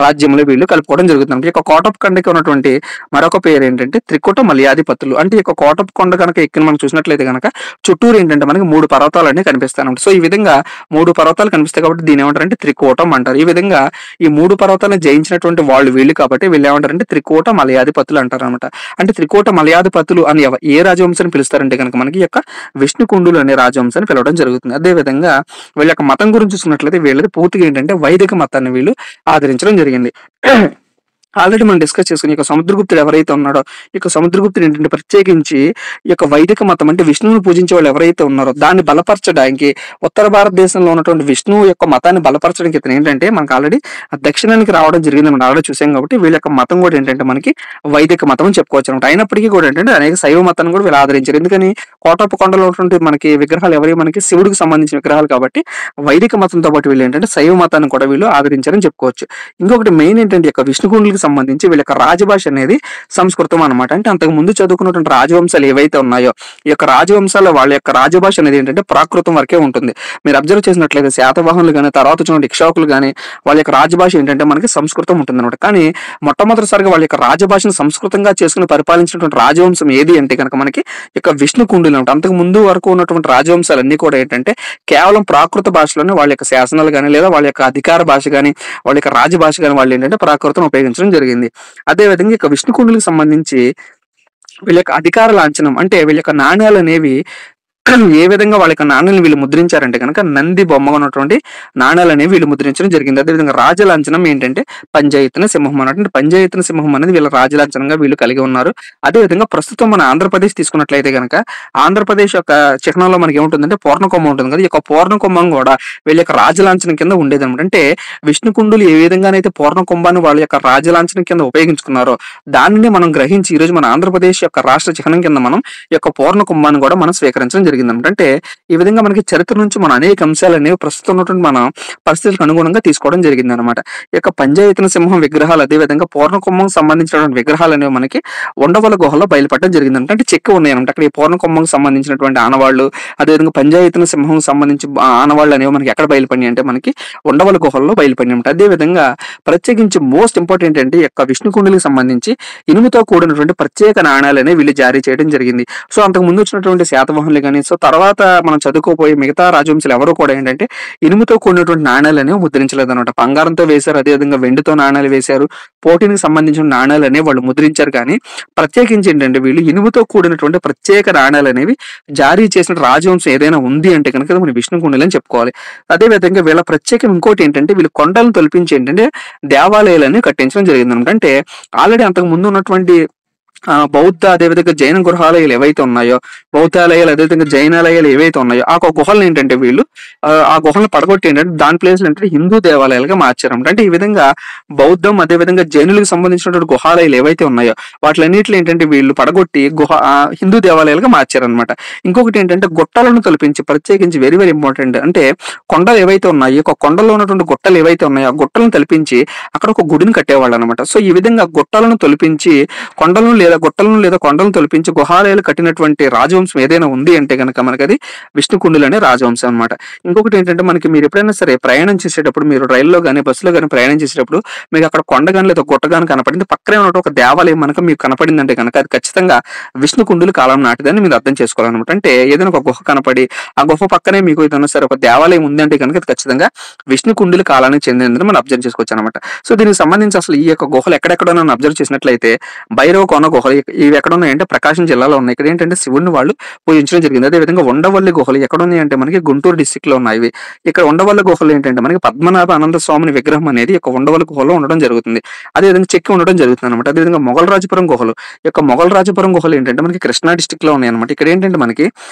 రాజ్యంలో వీళ్ళు కలుపుకోవడం జరుగుతుంది. ఈ యొక్క కోటప్ప కొండకి ఉన్నటువంటి మరొక పేరు ఏంటంటే త్రికుట మలయాధిపతులు. అంటే ఈ యొక్క కోటప్ప కొండ కనుక ఎక్కిన మనం చూసినట్లయితే కనుక చుట్టూరు ఏంటంటే మనకి 3 పర్వతాలు అనేవి కనిపిస్తాయి అనమాట. సో ఈ విధంగా 3 పర్వతాలు కనిపిస్తాయి కాబట్టి దీని ఏమంటారంటే త్రికూటం అంటారు. ఈ విధంగా ఈ 3 పర్వతాలను జయించినటువంటి వాళ్ళు వీళ్ళు కాబట్టి వీళ్ళు ఏమంటారంటే త్రికూట మలయాధిపతులు అంటారు అనమాట. అంటే త్రికూట మలయాధిపతులు అని ఏ రాజవంశాన్ని పిలుస్తారంటే కనుక మనకి యొక్క విష్ణుకుండులు అనే రాజవంశాన్ని పిలవడం జరుగుతుంది. అదే విధంగా వీళ్ళ యొక్క మతం గురించి చూసినట్లయితే వీళ్ళది పూర్తిగా ఏంటంటే వైదిక మతాన్ని వీళ్ళు ఆదరించడం జరిగింది. ఆల్రెడీ మనం డిస్కస్ చేసుకుని ఇక సముద్రగుప్తుడు ఎవరైతే ఉన్నాడో ఇక సముద్రగుప్తుడు ఏంటంటే ప్రత్యేకించి ఈ యొక్క వైదిక మతం అంటే విష్ణువుని పూజించే వాళ్ళు ఎవరైతే ఉన్నారో దాన్ని బలపరచడానికి ఉత్తర భారతదేశంలో ఉన్నటువంటి విష్ణువు యొక్క మతాన్ని బలపరచడానికి ఇతను ఏంటంటే మనకు ఆల్రెడీ దక్షిణానికి రావడం జరిగింది. మనం ఆల్రెడీ చూసాం కాబట్టి వీళ్ళ యొక్క మతం కూడా ఏంటంటే మనకి వైదిక మతం అని చెప్పుకోవచ్చు అనమాట. అయినప్పటికీ కూడా ఏంటంటే అనేక శైవ మతాన్ని కూడా వీళ్ళు ఆదరించారు. ఎందుకని కోటప్ప కొండలో ఉన్నటువంటి మనకి విగ్రహాలు ఎవరి మనకి శివుడికి సంబంధించిన విగ్రహాలు కాబట్టి వైదిక మతంతో పాటు వీళ్ళు ఏంటంటే శైవ మతాన్ని కూడా వీళ్ళు ఆదరించారని చెప్పుకోవచ్చు. ఇంకొకటి మెయిన్ ఏంటంటే యొక్క విష్ణుకుండులకు సంబంధించి వీళ్ళ యొక్క రాజభాష అనేది సంస్కృతం అనమాట. అంటే అంతకు ముందు చదువుకున్నటువంటి రాజవంశాలు ఏవైతే ఉన్నాయో ఈ యొక్క రాజవంశాల వాళ్ళ యొక్క రాజభాష అనేది ఏంటంటే ప్రాకృతం వరకే ఉంటుంది. మీరు అబ్జర్వ్ చేసినట్లయితే శాతవాహనులు కానీ తర్వాత వచ్చిన ఇక్ష్వాకులు కానీ వాళ్ళ యొక్క రాజభాష ఏంటంటే మనకి సంస్కృతం ఉంటుంది అనమాట. కానీ మొట్టమొదటిసారిగా వాళ్ళ యొక్క రాజభాషను సంస్కృతంగా చేసుకుని పరిపాలించినటువంటి రాజవంశం ఏది అంటే కనుక మనకి యొక్క విష్ణుకుండులు అనమాట. అంతకు ముందు వరకు ఉన్నటువంటి రాజవంశాలన్నీ కూడా ఏంటంటే కేవలం ప్రాకృత భాషలోనే వాళ్ళ యొక్క శాసనాలు కానీ లేదా వాళ్ళ యొక్క అధికార భాష కానీ వాళ్ళ యొక్క రాజభాష కానీ వాళ్ళు ఏంటంటే ప్రాకృతం ఉపయోగించడం జరిగింది. అదే విధంగా ఇక విష్ణుకుండులకు సంబంధించి వీళ్ళ యొక్క అధికార లాంఛనం అంటే వీళ్ళ యొక్క నాణ్యాలు అనేవి ఏ విధంగా వాళ్ళ యొక్క నాణ్యాలను వీళ్ళు ముద్రించారంటే కనుక నంది బొమ్మగా ఉన్నటువంటి నాణ్యాలు అనేవి వీళ్ళు ముద్రించడం జరిగింది. అదేవిధంగా రాజలాంఛనం ఏంటంటే పంచాయతన సింహం అన్నట్టు పంచాయతన సింహం అనేది వీళ్ళ రాజలాంఛనంగా వీళ్ళు కలిగి ఉన్నారు. అదేవిధంగా ప్రస్తుతం మన ఆంధ్రప్రదేశ్ తీసుకున్నట్లయితే కనుక ఆంధ్రప్రదేశ్ యొక్క చిహ్నంలో మనకి ఏముంటుందంటే పూర్ణకొమ్మ ఉంటుంది కదా. ఈ యొక్క పూర్ణకొమ్మం కూడా వీళ్ళ యొక్క రాజలాంఛనం కింద ఉండేది అనమాట. అంటే విష్ణుకుండులు ఏ విధంగానైతే పూర్ణకొంబాన్ని వాళ్ళ యొక్క రాజలాంఛనం కింద ఉపయోగించుకున్నారో దానిని మనం గ్రహించి ఈ రోజు మన ఆంధ్రప్రదేశ్ యొక్క రాష్ట్ర చిహ్నం కింద మనం ఈ యొక్క పూర్ణకొంబాన్ని కూడా మనం స్వీకరించడం జరిగింది. అంటే ఈ విధంగా మనకి చరిత్ర నుంచి మన అనేక అంశాలు అనేవి ప్రస్తుతం ఉన్నటువంటి మన పరిస్థితులకు అనుగుణంగా తీసుకోవడం జరిగింది అనమాట. ఈ యొక్క పంచాయతన సింహం విగ్రహాలు అదే విధంగా పూర్ణకొమ్మం సంబంధించినటువంటి విగ్రహాలు అనేవి మనకి ఉండవల గుహలో బయలుపడడం జరిగింది. అంటే చెక్కి ఉన్నాయి అనమాట. అక్కడ ఈ పూర్ణకొమ్మం సంబంధించినటువంటి ఆనవాళ్లు అదేవిధంగా పంచాయతన సింహం సంబంధించి ఆనవాళ్లు అనేవి మనకి ఎక్కడ బయలుపడినాయి అంటే మనకి ఉండవల గుహల్లో బయలుపడినాయి అనమాట. అదే విధంగా ప్రత్యేకించి మోస్ట్ ఇంపార్టెంట్ అంటే ఈ యొక్క విష్ణుకుండులకు సంబంధించి ఇనుముతో కూడినటువంటి ప్రత్యేక నాణ్యాలు అనేవి వీళ్ళు జారీ చేయడం జరిగింది. సో అంతకు ముందు వచ్చినటువంటి శాతవాహనులు కానీ సో తర్వాత మనం చదువుకోపోయే మిగతా రాజవంశాలు ఎవరు కూడా ఏంటంటే ఇనుముతో కూడినటువంటి నాణ్యాలు అనేవి ముద్రించలేదు అనమాట. బంగారంతో వేశారు, అదేవిధంగా వెండితో నాణ్యాలు వేశారు, పోటీనికి సంబంధించిన నాణ్యాలు అనేవి వాళ్ళు ముద్రించారు. కానీ ప్రత్యేకించి ఏంటంటే వీళ్ళు ఇనుముతో కూడినటువంటి ప్రత్యేక నాణ్యాలు అనేవి జారీ చేసిన రాజవంశం ఏదైనా ఉంది అంటే కనుక మన విష్ణుకుండులు అని చెప్పుకోవాలి. అదే విధంగా వీళ్ళ ప్రత్యేకం ఇంకోటి ఏంటంటే వీళ్ళు కొండలను తొలిపించి ఏంటంటే దేవాలయాలను కట్టించడం జరిగింది అనమాట. అంటే ఆల్రెడీ అంతకు ముందు ఉన్నటువంటి బౌద్ధ అదేవిధంగా జైన గృహాలయాలు ఏవైతే ఉన్నాయో బౌద్ధాలయాలు అదేవిధంగా జైనాలయాలు ఏవైతే ఉన్నాయో ఆ గుహలను ఏంటంటే వీళ్ళు ఆ గుహలను పడగొట్టి ఏంటంటే దాని ప్లేస్ ఏంటంటే హిందూ దేవాలయాలుగా మార్చారన్నమాట. అంటే ఈ విధంగా బౌద్ధం అదేవిధంగా జైనులకు సంబంధించినటువంటి గుహాలయాలు ఏవైతే ఉన్నాయో వాటిలన్నింటిలో ఏంటంటే వీళ్ళు పడగొట్టి హిందూ దేవాలయాలుగా మార్చారనమాట. ఇంకొకటి ఏంటంటే గుట్టలను తొలిపించి ప్రత్యేకించి వెరీ వెరీ ఇంపార్టెంట్ అంటే కొండలు ఏవైతే ఉన్నాయో ఒక కొండలో ఉన్నటువంటి గుట్టలు ఏవైతే ఉన్నాయో ఆ గుట్టలను తలిపించి అక్కడ ఒక గుడిని కట్టేవాళ్ళు అనమాట. సో ఈ విధంగా గుట్టలను తొలిపించి కొండలను గుట్టలను లేదా కొండలను తొలిపించి గుహాలయాలు కట్టినటువంటి రాజవంశం ఏదైనా ఉంది అంటే కనుక మనకి అది విష్ణుకుండులు అనే రాజవంశం అనమాట. ఇంకొకటి ఏంటంటే మనకి మీరు ఎప్పుడైనా సరే ప్రయాణం చేసేటప్పుడు మీరు రైల్లో కానీ బస్సులో కానీ ప్రయాణం చేసేటప్పుడు మీకు అక్కడ కొండ కానీ లేదా గుట్ట కానీ కనపడింది పక్కనే ఉన్న ఒక దేవాలయం మనకు మీకు కనపడిందంటే కనుక అది ఖచ్చితంగా విష్ణుకుండులు కాలం నాటిదని మీరు అర్థం చేసుకోవాలన్నమాట. అంటే ఏదైనా ఒక గుహ కనపడి ఆ గుహ పక్కనే మీకు ఏదైనా సరే ఒక దేవాలయం ఉంది అంటే కనుక అది ఖచ్చితంగా విష్ణుకుండులు కాలానికి చెందిందని మనం అబ్జర్వ్ చేసుకోవచ్చు అనమాట. సో దీనికి సంబంధించి అసలు ఈ యొక్క గుహలు ఎక్కడెక్కడో అబ్జర్వ్ చేసినట్లయితే భైరవ కోన గుహలు ఇవి ఎక్కడ ఉన్నాయంటే ప్రకాశం జిల్లాలో ఉన్నాయి. ఇక్కడ ఏంటంటే శివుడిని వాళ్ళు పూజించడం జరిగింది. అదేవిధంగా ఉండవల్లి గుహలు ఎక్కడ ఉన్నాయి అంటే మనకి గుంటూరు డిస్టిక్ లో ఉన్నాయి ఇవి. ఇక్కడ ఉండవల్లి గుహలు ఏంటంటే మనకి పద్మనాభ ఆనంద స్వామిని విగ్రహం అనేది ఈ యొక్క ఉండవల్లి గుహలో ఉండడం జరుగుతుంది. అదేవిధంగా చెక్కి ఉండడం జరుగుతుంది అనమాట. అదేవిధంగా మొగలరాజపురం గుహలు, ఈ యొక్క మొగలరాజపురం గుహలు ఏంటంటే మనకి కృష్ణా డిస్టిక్ లో ఉన్నాయి అనమాట. ఇక్కడ ఏంటంటే మనకి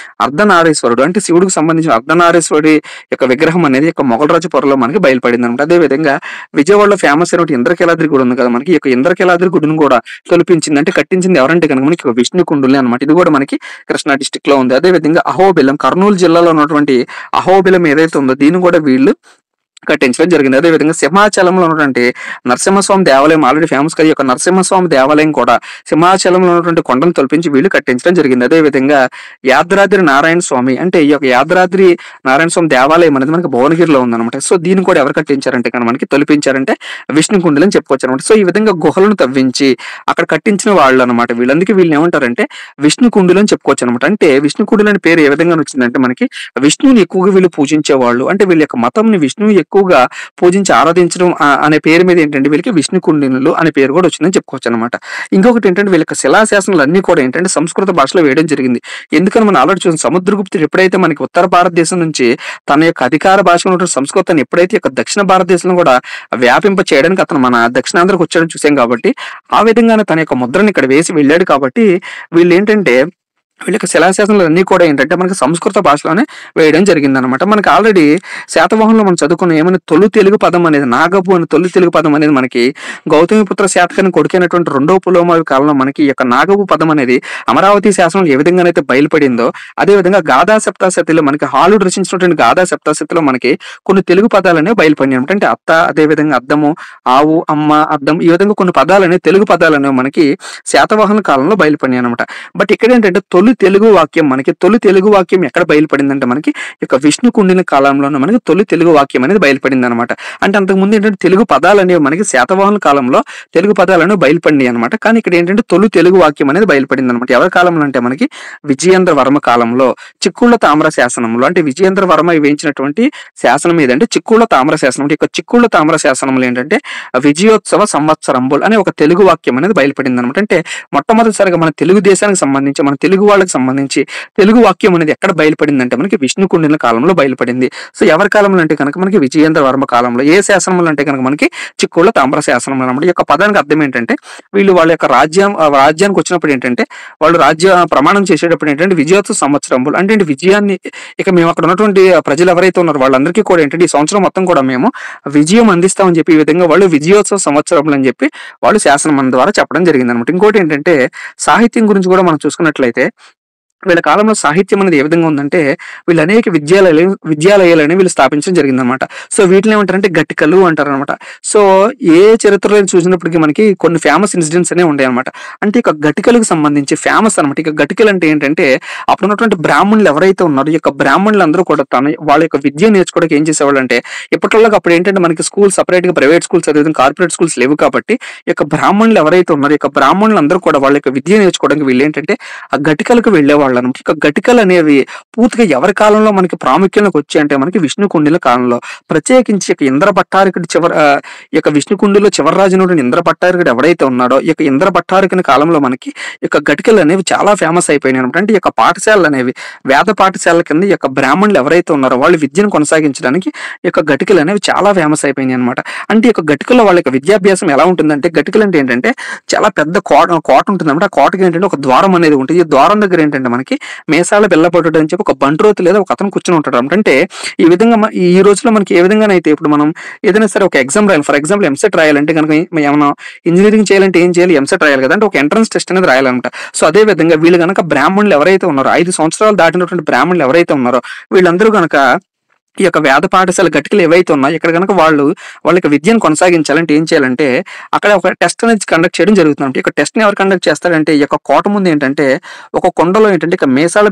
అర్ధనారీశ్వరుడు అంటే శివుడికి సంబంధించిన అర్ధనారీశ్వరుడి యొక్క విగ్రహం అనేది ఈ యొక్క మొగలరాజపురంలో మనకి బయలుపడింది అనమాట. అదేవిధంగా విజయవాడలో ఫేమస్ అయిన ఇంద్రకీలాద్రి గుడి ఉంది కదా మనకి, ఈ యొక్క ఇంద్రకీలాద్రి గుడిని కూడా తొలిపించింది అంటే కట్టించింది ఎవరంటే కనుక మనకి విష్ణు కుండులే అనమాట. ఇది కూడా మనకి కృష్ణా డిస్టిక్ లో ఉంది. అదేవిధంగా అహోబిలం కర్నూలు జిల్లాలో ఉన్నటువంటి అహోబిలం ఏదైతే ఉందో దీన్ని కూడా వీళ్ళు కట్టించడం జరిగింది. అదేవిధంగా సింహాచలంలో ఉన్నటువంటి నరసింహస్వామి దేవాలయం ఆల్రెడీ ఫేమస్ కదా, ఈ యొక్క నరసింహస్వామి దేవాలయం కూడా సింహాచలంలో ఉన్నటువంటి కొండను తొలిపించి వీళ్ళు కట్టించడం జరిగింది. అదేవిధంగా యాదాద్రి నారాయణ స్వామి అంటే ఈ యొక్క యాదాద్రి నారాయణ స్వామి దేవాలయం అనేది మనకి భువనగిరిలో ఉందన్నమాట. సో దీన్ని కూడా ఎవరు కట్టించారంటే కనుక మనకి తొలిపించారంటే విష్ణుకుండులు అని చెప్పుకోవచ్చు అనమాట. సో ఈ విధంగా గుహలను తవ్వించి అక్కడ కట్టించిన వాళ్ళు అనమాట వీళ్ళందుకే వీళ్ళని ఏమంటారంటే విష్ణుకుండులు అని చెప్పుకోవచ్చు అనమాట. అంటే విష్ణుకుండులు అనే పేరు ఏ విధంగా వచ్చిందంటే మనకి విష్ణువుని ఎక్కువగా వీళ్ళు పూజించేవాళ్ళు, అంటే వీళ్ళ యొక్క మతంని విష్ణువు ఎక్కువగా పూజించి ఆరాధించడం అనే పేరు మీద ఏంటంటే వీళ్ళకి విష్ణు కుండినులు అనే పేరు కూడా వచ్చిందని చెప్పుకోవచ్చు అనమాట. ఇంకొకటి ఏంటంటే వీళ్ళకి శిలాశాసనాలు అన్ని కూడా ఏంటంటే సంస్కృత భాషలో వేయడం జరిగింది. ఎందుకని మనం ఆల్రెడీ చూసాం, సముద్రగుప్తుడు ఎప్పుడైతే మనకి ఉత్తర భారతదేశం నుంచి తన యొక్క అధికార భాష ఉన్నటువంటి సంస్కృతాన్ని ఎప్పుడైతే యొక్క దక్షిణ భారతదేశంలో కూడా వ్యాపింప చేయడానికి అతను మన దక్షిణాంధ్రకు వచ్చాడని చూసాం కాబట్టి ఆ విధంగానే తన యొక్క ముద్రని ఇక్కడ వేసి వెళ్ళాడు. కాబట్టి వీళ్ళు ఏంటంటే వీళ్ళ యొక్క శిలాశాసనాలు అన్ని కూడా ఏంటంటే మనకి సంస్కృత భాషలోనే వేయడం జరిగింది అనమాట. మనకి ఆల్రెడీ శాతవాహనంలో మనం చదువుకున్న ఏమైనా తొలి తెలుగు పదం అనేది నాగపు అని తొలి తెలుగు పదం అనేది మనకి గౌతమిపుత్ర శాతకర్ణి కొడుకైనటువంటి రెండవ పులోమావి కాలంలో మనకి ఈ యొక్క నాగపు పదం అనేది అమరావతి శాసనంలో ఏ విధంగానైతే బయలుపడిందో అదేవిధంగా గాథా సప్తాశతిలో మనకి హాలుడు రచించినటువంటి గాథా సప్తాశతిలో మనకి కొన్ని తెలుగు పదాలు అనేవి బయలుపడినాయి అనమాట. అంటే అత్త, అదేవిధంగా అద్దము, ఆవు, అమ్మ, అద్దం, ఈ విధంగా కొన్ని పదాలు అనేవి తెలుగు పదాలు అనేవి మనకి శాతవాహన కాలంలో బయలుపడినాయి అనమాట. బట్ ఇక్కడ ఏంటంటే తొలి తెలుగు వాక్యం ఎక్కడ బయలుపడిందంటే మనకి ఇక విష్ణు కుండిన కాలంలోనే మనకి తొలి తెలుగు వాక్యం అనేది బయలుపడింది అనమాట. అంటే అంతకుముందు ఏంటంటే తెలుగు పదాలు అనేవి మనకి శాతవాహన కాలంలో తెలుగు పదాలు అనేవి బయలుపడినాయి అనమాట. కానీ ఇక్కడ ఏంటంటే తొలి తెలుగు వాక్యం అనేది బయలుపడింది అనమాట. ఎవరి కాలంలో అంటే మనకి విజయేంద్ర వర్మ కాలంలో చిక్కుళ్ళ తామ్ర శాసనంలో, అంటే విజయేంద్ర వర్మ వేయించినటువంటి శాసనం ఏదంటే చిక్కుళ్ళ తామ్ర శాసనం. అంటే ఇక చిక్కుళ్ళ తామ్ర శాసనంలో ఏంటంటే విజయోత్సవ సంవత్సరంబుల్ అనే ఒక తెలుగు వాక్యం అనేది బయలుపడింది అనమాట. అంటే మొట్టమొదటిసారిగా మన తెలుగు దేశానికి సంబంధించి మన తెలుగు వాళ్ళకి సంబంధించి తెలుగు వాక్యం అనేది ఎక్కడ బయలుపడిందంటే మనకి విష్ణు కుండిన కాలంలో బయలుపడింది. సో ఎవరి కాలంలో అంటే కనుక మనకి విజయేంద్ర వర్మ కాలంలో. ఏ శాసనంలో అంటే కనుక మనకి చిక్కుళ్ళ తామ్ర శాసనం అనమాట. ఈ యొక్క పదానికి అర్థం ఏంటంటే వీళ్ళు వాళ్ళ యొక్క రాజ్యానికి వచ్చినప్పుడు ఏంటంటే వాళ్ళు రాజ్య ప్రమాణం చేసేటప్పుడు ఏంటంటే విజయోత్సవ సంవత్సరంబులు అంటే విజయాన్ని ఇక మేము అక్కడ ఉన్నటువంటి ప్రజలు ఎవరైతే ఉన్నారో వాళ్ళందరికీ కూడా ఏంటంటే ఈ సంవత్సరం మొత్తం కూడా మేము విజయం అందిస్తామని చెప్పి ఈ విధంగా వాళ్ళు విజయోత్సవ సంవత్సరములు అని చెప్పి వాళ్ళు శాసనం ద్వారా చెప్పడం జరిగింది అనమాట. ఇంకోటి ఏంటంటే సాహిత్యం గురించి కూడా మనం చూసుకున్నట్లయితే వీళ్ళ కాలంలో సాహిత్యం అనేది ఏ విధంగా ఉందంటే వీళ్ళు అనేక విద్యాలయాలని వీళ్ళు స్థాపించడం జరిగిందనమాట. సో వీటిని ఏమంటారంటే గట్టికలు అంటారు అనమాట. సో ఏ చరిత్రలో చూసినప్పటికీ మనకి కొన్ని ఫేమస్ ఇన్సిడెంట్స్ అనేవి ఉంటాయి అనమాట. అంటే ఇక గట్టికలకు సంబంధించి ఫేమస్ అనమాట. ఇక గట్టికలు అంటే ఏంటంటే అప్పుడు ఉన్నటువంటి బ్రాహ్మణులు ఎవరైతే ఉన్నారో ఈ యొక్క బ్రాహ్మణులు అందరూ కూడా వాళ్ళ యొక్క విద్య నేర్చుకోవడానికి ఏం చేసేవాళ్ళు అంటే ఇప్పట్లో అప్పుడు ఏంటంటే మనకి స్కూల్ సపరేట్ గా ప్రైవేట్ స్కూల్స్ అదేవిధంగా కార్పొరేట్ స్కూల్స్ లేవు కాబట్టి ఈ యొక్క బ్రాహ్మణులు ఎవరైతే ఉన్నారో ఈ యొక్క బ్రాహ్మణులు అందరూ కూడా వాళ్ళ యొక్క విద్య నేర్చుకోవడానికి వీళ్ళు ఏంటంటే ఆ గట్టికలకు వెళ్ళేవాళ్ళు. ఇక గట్టికలు అనేవి పూర్తిగా ఎవరి కాలంలో మనకి ప్రాముఖ్యంలోకి వచ్చాయి అంటే మనకి విష్ణు కుండిల కాలంలో. ప్రత్యేకించి ఇక ఇంద్ర భట్టారకుడి ఈ యొక్క విష్ణు కుండిలో చివరి రాజునుడు ఇంద్ర భట్టారకుడు ఎవరైతే ఉన్నాడో ఈ యొక్క ఇంద్ర భట్టారకుని కాలంలో మనకి ఈ యొక్క గట్టికలు అనేవి చాలా ఫేమస్ అయిపోయినాయి అనమాట. అంటే ఈ యొక్క పాఠశాలలు అనేవి వేద పాఠశాలల కింద ఈ యొక్క బ్రాహ్మణులు ఎవరైతే ఉన్నారో వాళ్ళు విద్యను కొనసాగించడానికి ఈ యొక్క గట్టికలు అనేవి చాలా ఫేమస్ అయిపోయినాయి అనమాట. అంటే ఈ యొక్క గట్టికల్లో వాళ్ళ యొక్క విద్యాభ్యాసం ఎలా ఉంటుందంటే గట్టికలు అంటే ఏంటంటే చాలా పెద్ద కోట ఉంటుంది అనమాట. ఆ కోటకి ఏంటంటే ఒక ద్వారం అనేది ఉంటుంది. ఈ ద్వారం దగ్గర ఏంటంటే మనకి మేసాల బెల్లపట్టుడు అని చెప్పి ఒక బంట్రోతు లేదా ఒక అతను కూర్చొని ఉంటాడు అనమాట. అంటే ఈ విధంగా ఈ రోజులో మనకి ఏ విధంగానైతే ఇప్పుడు మనం ఏదైనా సరే ఒక ఎగ్జామ్ రాయాలి, ఫర్ ఎగ్జాంపుల్ ఎంసెట్ రాయాలంటే కనుక ఏమైనా ఇంజనీరింగ్ చేయాలంటే ఏం చేయాలి, ఎంసెట్ రాయాలి కదా, అంటే ఒక ఎంట్రన్స్ టెస్ట్ అనేది రాయాలన్నమాట. సో అదే విధంగా వీళ్ళు కనుక బ్రాహ్మణులు ఎవరైతే ఉన్నారో 5 సంవత్సరాలు దాటినటువంటి బ్రాహ్మణులు ఎవరైతే ఉన్నారో వీళ్ళందరూ కనుక ఈ యొక్క వేద పాఠశాల గట్టికలు ఏవైతే ఉన్నాయో ఇక్కడ కనుక వాళ్ళకి విద్యను కొనసాగించాలంటే ఏం చేయాలంటే అక్కడ ఒక టెస్ట్ అనేది కండక్ట్ చేయడం జరుగుతుంది. ఇక టెస్ట్ ని ఎవరు కండక్ట్ చేస్తారంటే ఈ యొక్క కోట ముందు ఏంటంటే ఒక కొండలో ఏంటంటే ఇక మేసాల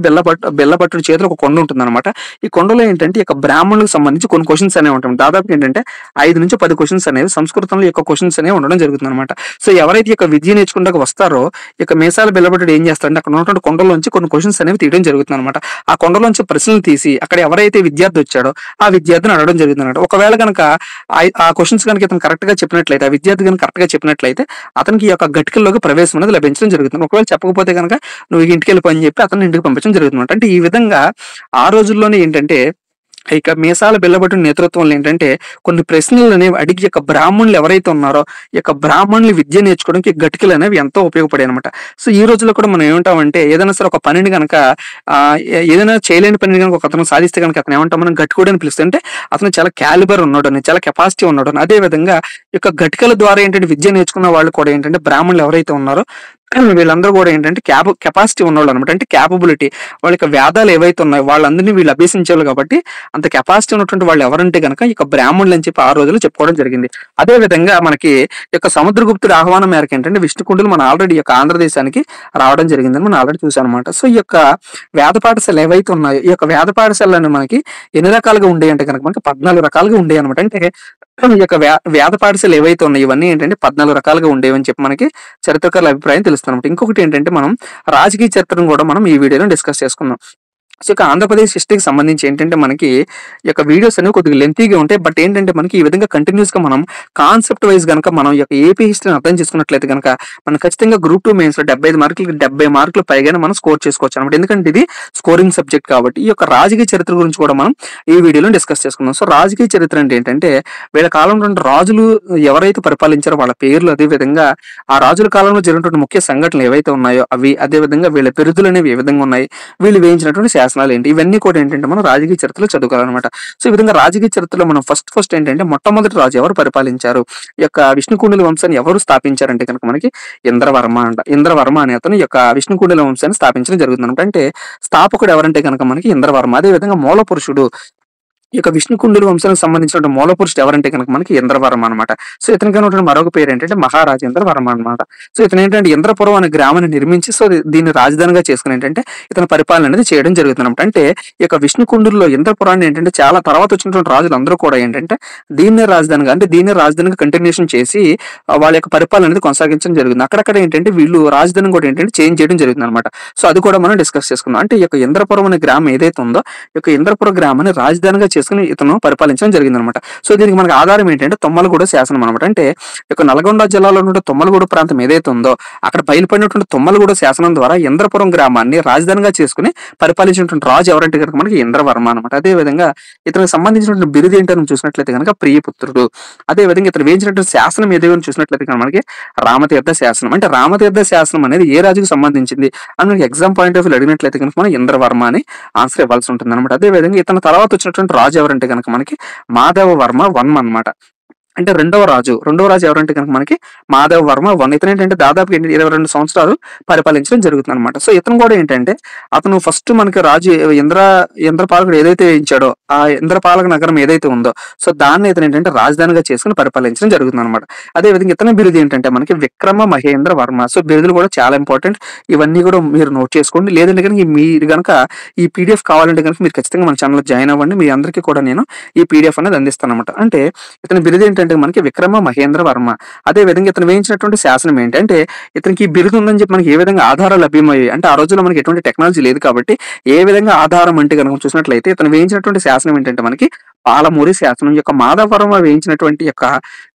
బెల్లపట్టుడు చేతిలో ఒక కొండ ఉంటుంది అనమాట. ఈ కొండలో ఏంటంటే ఇక బ్రాహ్మణులకు సంబంధించి కొన్ని క్వశ్చన్స్ అనేవి ఉంటాయి. దాదాపు ఏంటంటే 5 నుంచి 10 క్వశ్చన్స్ అనేవి సంస్కృతంలో యొక్క క్వశ్చన్స్ అనేవి ఉండడం జరుగుతుంది అనమాట. సో ఎవరైతే ఇక విద్య నేర్చుకుంటూ వస్తారో ఇక మేసాల బెల్లపట్టుడు ఏం చేస్తారంటే అక్కడ ఉన్నటువంటి కొండలోంచి కొన్ని క్వశ్చన్స్ అనేవి తీయడం జరుగుతుంది అనమాట. ఆ కొండలోంచి ప్రశ్నలు తీసి అక్కడ ఎవరైతే విద్యార్థి వచ్చాడో ఆ విద్యార్థిని అడగడం జరిగింది అన్నమాట. ఒకవేళ కనుక ఆ క్వశ్చన్స్ కనుక ఇతను కరెక్ట్ గా చెప్పినట్లయితే ఆ విద్యార్థి కనుక కరెక్ట్ గా చెప్పినట్లయితే అతనికి ఈ యొక్క గట్టికల్లోకి ప్రవేశం అనేది లభించడం జరుగుతుంది. ఒకవేళ చెప్పకపోతే కనుక నువ్వు ఇంటికి వెళ్ళి పని చెప్పి అతను ఇంటికి పంపించడం జరుగుతుంది. అంటే ఈ విధంగా ఆ రోజుల్లోనే ఏంటంటే ఇక మీసాల బిల్లబట్టిన నేతృత్వంలో ఏంటంటే కొన్ని ప్రశ్నలు అనేవి అడిగి యొక్క బ్రాహ్మణులు ఎవరైతే ఉన్నారో ఈ యొక్క బ్రాహ్మణులు విద్య నేర్చుకోవడానికి గట్టికలు అనేవి ఎంతో ఉపయోగపడాయి అనమాట. సో ఈ రోజుల్లో కూడా మనం ఏమంటామంటే ఏదైనా సరే ఒక పనిని గనక ఏదైనా చేయలేని పనిని గనక ఒక అతను సాధిస్తే గనక అతను ఏమంటాం మనం గట్టికుడు అని పిలుస్తే అంటే అతను చాలా క్యాలిబర్ ఉన్నాడని, చాలా కెపాసిటీ ఉన్నాడని. అదే విధంగా ఈ యొక్క గట్టికల ద్వారా ఏంటంటే విద్య నేర్చుకున్న వాళ్ళు కూడా ఏంటంటే బ్రాహ్మణులు ఎవరైతే ఉన్నారో వీళ్ళందరూ కూడా ఏంటంటే కెపాసిటీ ఉన్నవాళ్ళు అనమాట. అంటే క్యాపబిలిటీ వాళ్ళ యొక్క వేదాలు ఏవైతే ఉన్నాయో వాళ్ళందరినీ వీళ్ళు అభ్యసించారు కాబట్టి అంత కెపాసిటీ ఉన్నటువంటి వాళ్ళు ఎవరంటే గనక ఇక బ్రాహ్మణులు అని చెప్పి ఆ రోజుల్లో చెప్పుకోవడం జరిగింది. అదే విధంగా మనకి ఈ యొక్క సముద్రగుప్తుడి ఆహ్వానం మేరకు ఏంటంటే విష్ణుకుండులు మన ఆల్రెడీ ఈ యొక్క ఆంధ్రదేశానికి రావడం జరిగిందని మనం ఆల్రెడీ చూసాం అనమాట. సో ఈ యొక్క వేద పాఠశాలలు ఏవైతే ఉన్నాయో ఈ యొక్క వేద పాఠశాలను మనకి ఎన్ని రకాలుగా ఉండేవి అంటే కనుక మనకి 14 రకాలుగా ఉండేవి అనమాట. అంటే ఈ యొక్క వేద పాఠశాలలు ఏవైతే ఉన్నాయో ఇవన్నీ ఏంటంటే 14 రకాలుగా ఉండేవి అని చెప్పి మనకి చరిత్రకారుల అభిప్రాయం తెలుస్తుంది. ఇంకొకటి ఏంటంటే మనం రాజకీయ చరిత్రను కూడా మనం ఈ వీడియోలో డిస్కస్ చేసుకుందాం. సో ఇక ఆంధ్రప్రదేశ్ హిస్టరీకి సంబంధించి ఏంటంటే మనకి ఈ యొక్క వీడియోస్ అనేవి కొద్దిగా లెంతీగా ఉంటాయి. బట్ ఏంటంటే మనకి ఈ విధంగా కంటిన్యూస్ గా మనం కాన్సెప్ట్ వైజ్ కనుక మనం ఈ యొక్క ఏపీ హిస్టరీని అర్థం చేసుకున్నట్లయితే కనుక మనం ఖచ్చితంగా గ్రూప్ 2 మెయిన్స్ లో 75 మార్కులకి 70 మార్కులు పైగానే మనం స్కోర్ చేసుకోవచ్చు అనమాట. ఎందుకంటే ఇది స్కోరింగ్ సబ్జెక్ట్ కాబట్టి. ఈ యొక్క రాజకీయ చరిత్ర గురించి కూడా మనం ఈ వీడియోలో డిస్కస్ చేసుకుందాం. సో రాజకీయ చరిత్ర అంటే ఏంటంటే వీళ్ళ కాలంలో రాజులు ఎవరైతే పరిపాలించారో వాళ్ళ పేర్లు, అదే విధంగా ఆ రాజుల కాలంలో జరిగినటువంటి ముఖ్య సంఘటనలు ఏవైతే ఉన్నాయో అవి, అదే విధంగా వీళ్ళ బిరుదులు అనేవి ఏ విధంగా ఉన్నాయి, వీళ్ళు వేయించినటువంటి శాసనాలు ఏంటి, ఇవన్నీ కూడా ఏంటంటే మనం రాజకీయ చరిత్రలో చదువుకోవాలన్నమాట. సో ఈ విధంగా రాజకీయ చరిత్రలో మనం ఫస్ట్ ఏంటంటే మొట్టమొదటి రాజు ఎవరు పరిపాలించారు, ఈ యొక్క విష్ణుకుండిల వంశాన్ని ఎవరు స్థాపించారంటే కనుక మనకి ఇంద్రవర్మ అనే అతను ఈ యొక్క విష్ణుకుండిల వంశాన్ని స్థాపించడం జరుగుతుంది అనమాట. అంటే స్థాపకుడు ఎవరంటే కనుక మనకి ఇంద్రవర్మ. అదే విధంగా మూల పురుషుడు ఈ యొక్క విష్ణుకుండిల వంశానికి సంబంధించిన మూల పురుషుడు ఎవరంటే కనుక మనకి ఇంద్రవర్మ అనమాట. సో ఇతనికి ఉన్నటువంటి మరొక పేరు ఏంటంటే మహారాజేంద్రవర్మ అనమాట. సో ఇతను ఏంటంటే ఇంద్రపురం అనే గ్రామాన్ని నిర్మించి సో దీన్ని రాజధానిగా చేసుకుని ఏంటంటే ఇతను పరిపాలన అనేది చేయడం జరుగుతుంది అనమాట. అంటే ఈ యొక్క విష్ణుకుండిలో ఇంద్రపురాన్ని ఏంటంటే చాలా తర్వాత వచ్చినటువంటి రాజులు అందరూ కూడా ఏంటంటే దీన్నే రాజధానిగా కంటిన్యూషన్ చేసి వాళ్ళ యొక్క పరిపాలన అనేది కొనసాగించడం జరుగుతుంది. అక్కడక్కడ ఏంటంటే వీళ్ళు రాజధాని కూడా ఏంటంటే చేంజ్ చేయడం జరుగుతుంది అనమాట. సో అది కూడా మనం డిస్కస్ చేసుకుందాం. అంటే ఈ యొక్క ఇంద్రపురం అనే గ్రామం ఏదైతే ఉందో ఈ యొక్క ఇంద్రపుర గ్రామాన్ని రాజధానిగా చేసుకుని ఇతను పరిపాలించడం జరిగింది అనమాట. సో దీనికి మనకు ఆధారం ఏంటంటే తొమ్మలగూడ శాసనం అనమాట. అంటే ఇక నల్గొండ జిల్లాలో ఉన్న తొమ్మలగూడ ప్రాంతం ఏదైతే ఉందో అక్కడ బయలుపడినటువంటి తొమ్మలగూడ శాసనం ద్వారా ఇంద్రపురం గ్రామాన్ని రాజధానిగా చేసుకుని పరిపాలించినటువంటి రాజు ఎవరంటే కనుక మనకి ఇంద్రవర్మ అనమాట. అదే విధంగా ఇతనికి సంబంధించినటువంటి బిరుదు ఏంటని చూసినట్లయితే కనుక ప్రియపుత్రుడు. అదే విధంగా ఇతను వేయించినటువంటి శాసనం ఏదైనా చూసినట్లయితే కనుక మనకి రామతీర్థ శాసనం. అంటే రామతీర్థ శాసనం అనేది ఏ రాజుకు సంబంధించింది అని మనకి ఎగ్జామ్ పాయింట్ ఆఫ్ వ్యూ అడిగినట్లయితే కనుక మనం ఇంద్రవర్మ అని ఆన్సర్ ఇవ్వాల్సి ఉంటుంది అనమాట. అదే విధంగా ఇతని తర్వాత వచ్చినటువంటి రాజు ఎవరంటే కనుక మనకి మాధవవర్మ 1 అనమాట. అంటే రెండవ రాజు ఎవరంటే కనుక మనకి మాధవవర్మ 1. ఇతను ఏంటంటే దాదాపు 22 సంవత్సరాలు పరిపాలించడం జరుగుతుంది అనమాట. సో ఇతను కూడా ఏంటంటే అతను ఫస్ట్ మనకి రాజు ఇంద్రపాలకుడు ఏదైతే వేయించాడో ఆ ఇంద్రపాలక నగరం ఏదైతే ఉందో సో దాన్ని ఇతను ఏంటంటే రాజధానిగా చేసుకుని పరిపాలించడం జరుగుతుంది అనమాట. అదే విధంగా ఇతని బిరుదు ఏంటంటే మనకి విక్రమ మహేంద్ర వర్మ. సో బిరుదులు కూడా చాలా ఇంపార్టెంట్. ఇవన్నీ కూడా మీరు నోట్ చేసుకోండి. లేదంటే కనుక మీరు కనుక ఈ పీడిఎఫ్ కావాలంటే కనుక మీరు ఖచ్చితంగా మన ఛానల్లో జాయిన్ అవ్వండి. మీ అందరికీ కూడా నేను ఈ పీడిఎఫ్ అనేది అందిస్తాను అనమాట. అంటే ఇతని బిరుదు ఏంటంటే మనకి విక్రమ మహేంద్ర వర్మ. అదే విధంగా ఇతను వేయించినటువంటి శాసనం ఏంటంటే ఇతనికి ఈ బిరుదు ఉందని చెప్పి మనకి ఏ విధంగా ఆధారాలు లభ్యమయ్యాయి అంటే ఆ రోజుల్లో మనకి ఎటువంటి టెక్నాలజీ లేదు కాబట్టి ఏ విధంగా ఆధారం అంటే కనుక చూసినట్లయితే ఇతను వేయించినటువంటి శాసనం ఏంటంటే మనకి పాలమూరి శాసనం. యొక్క మాధవవర్మ వేయించినటువంటి యొక్క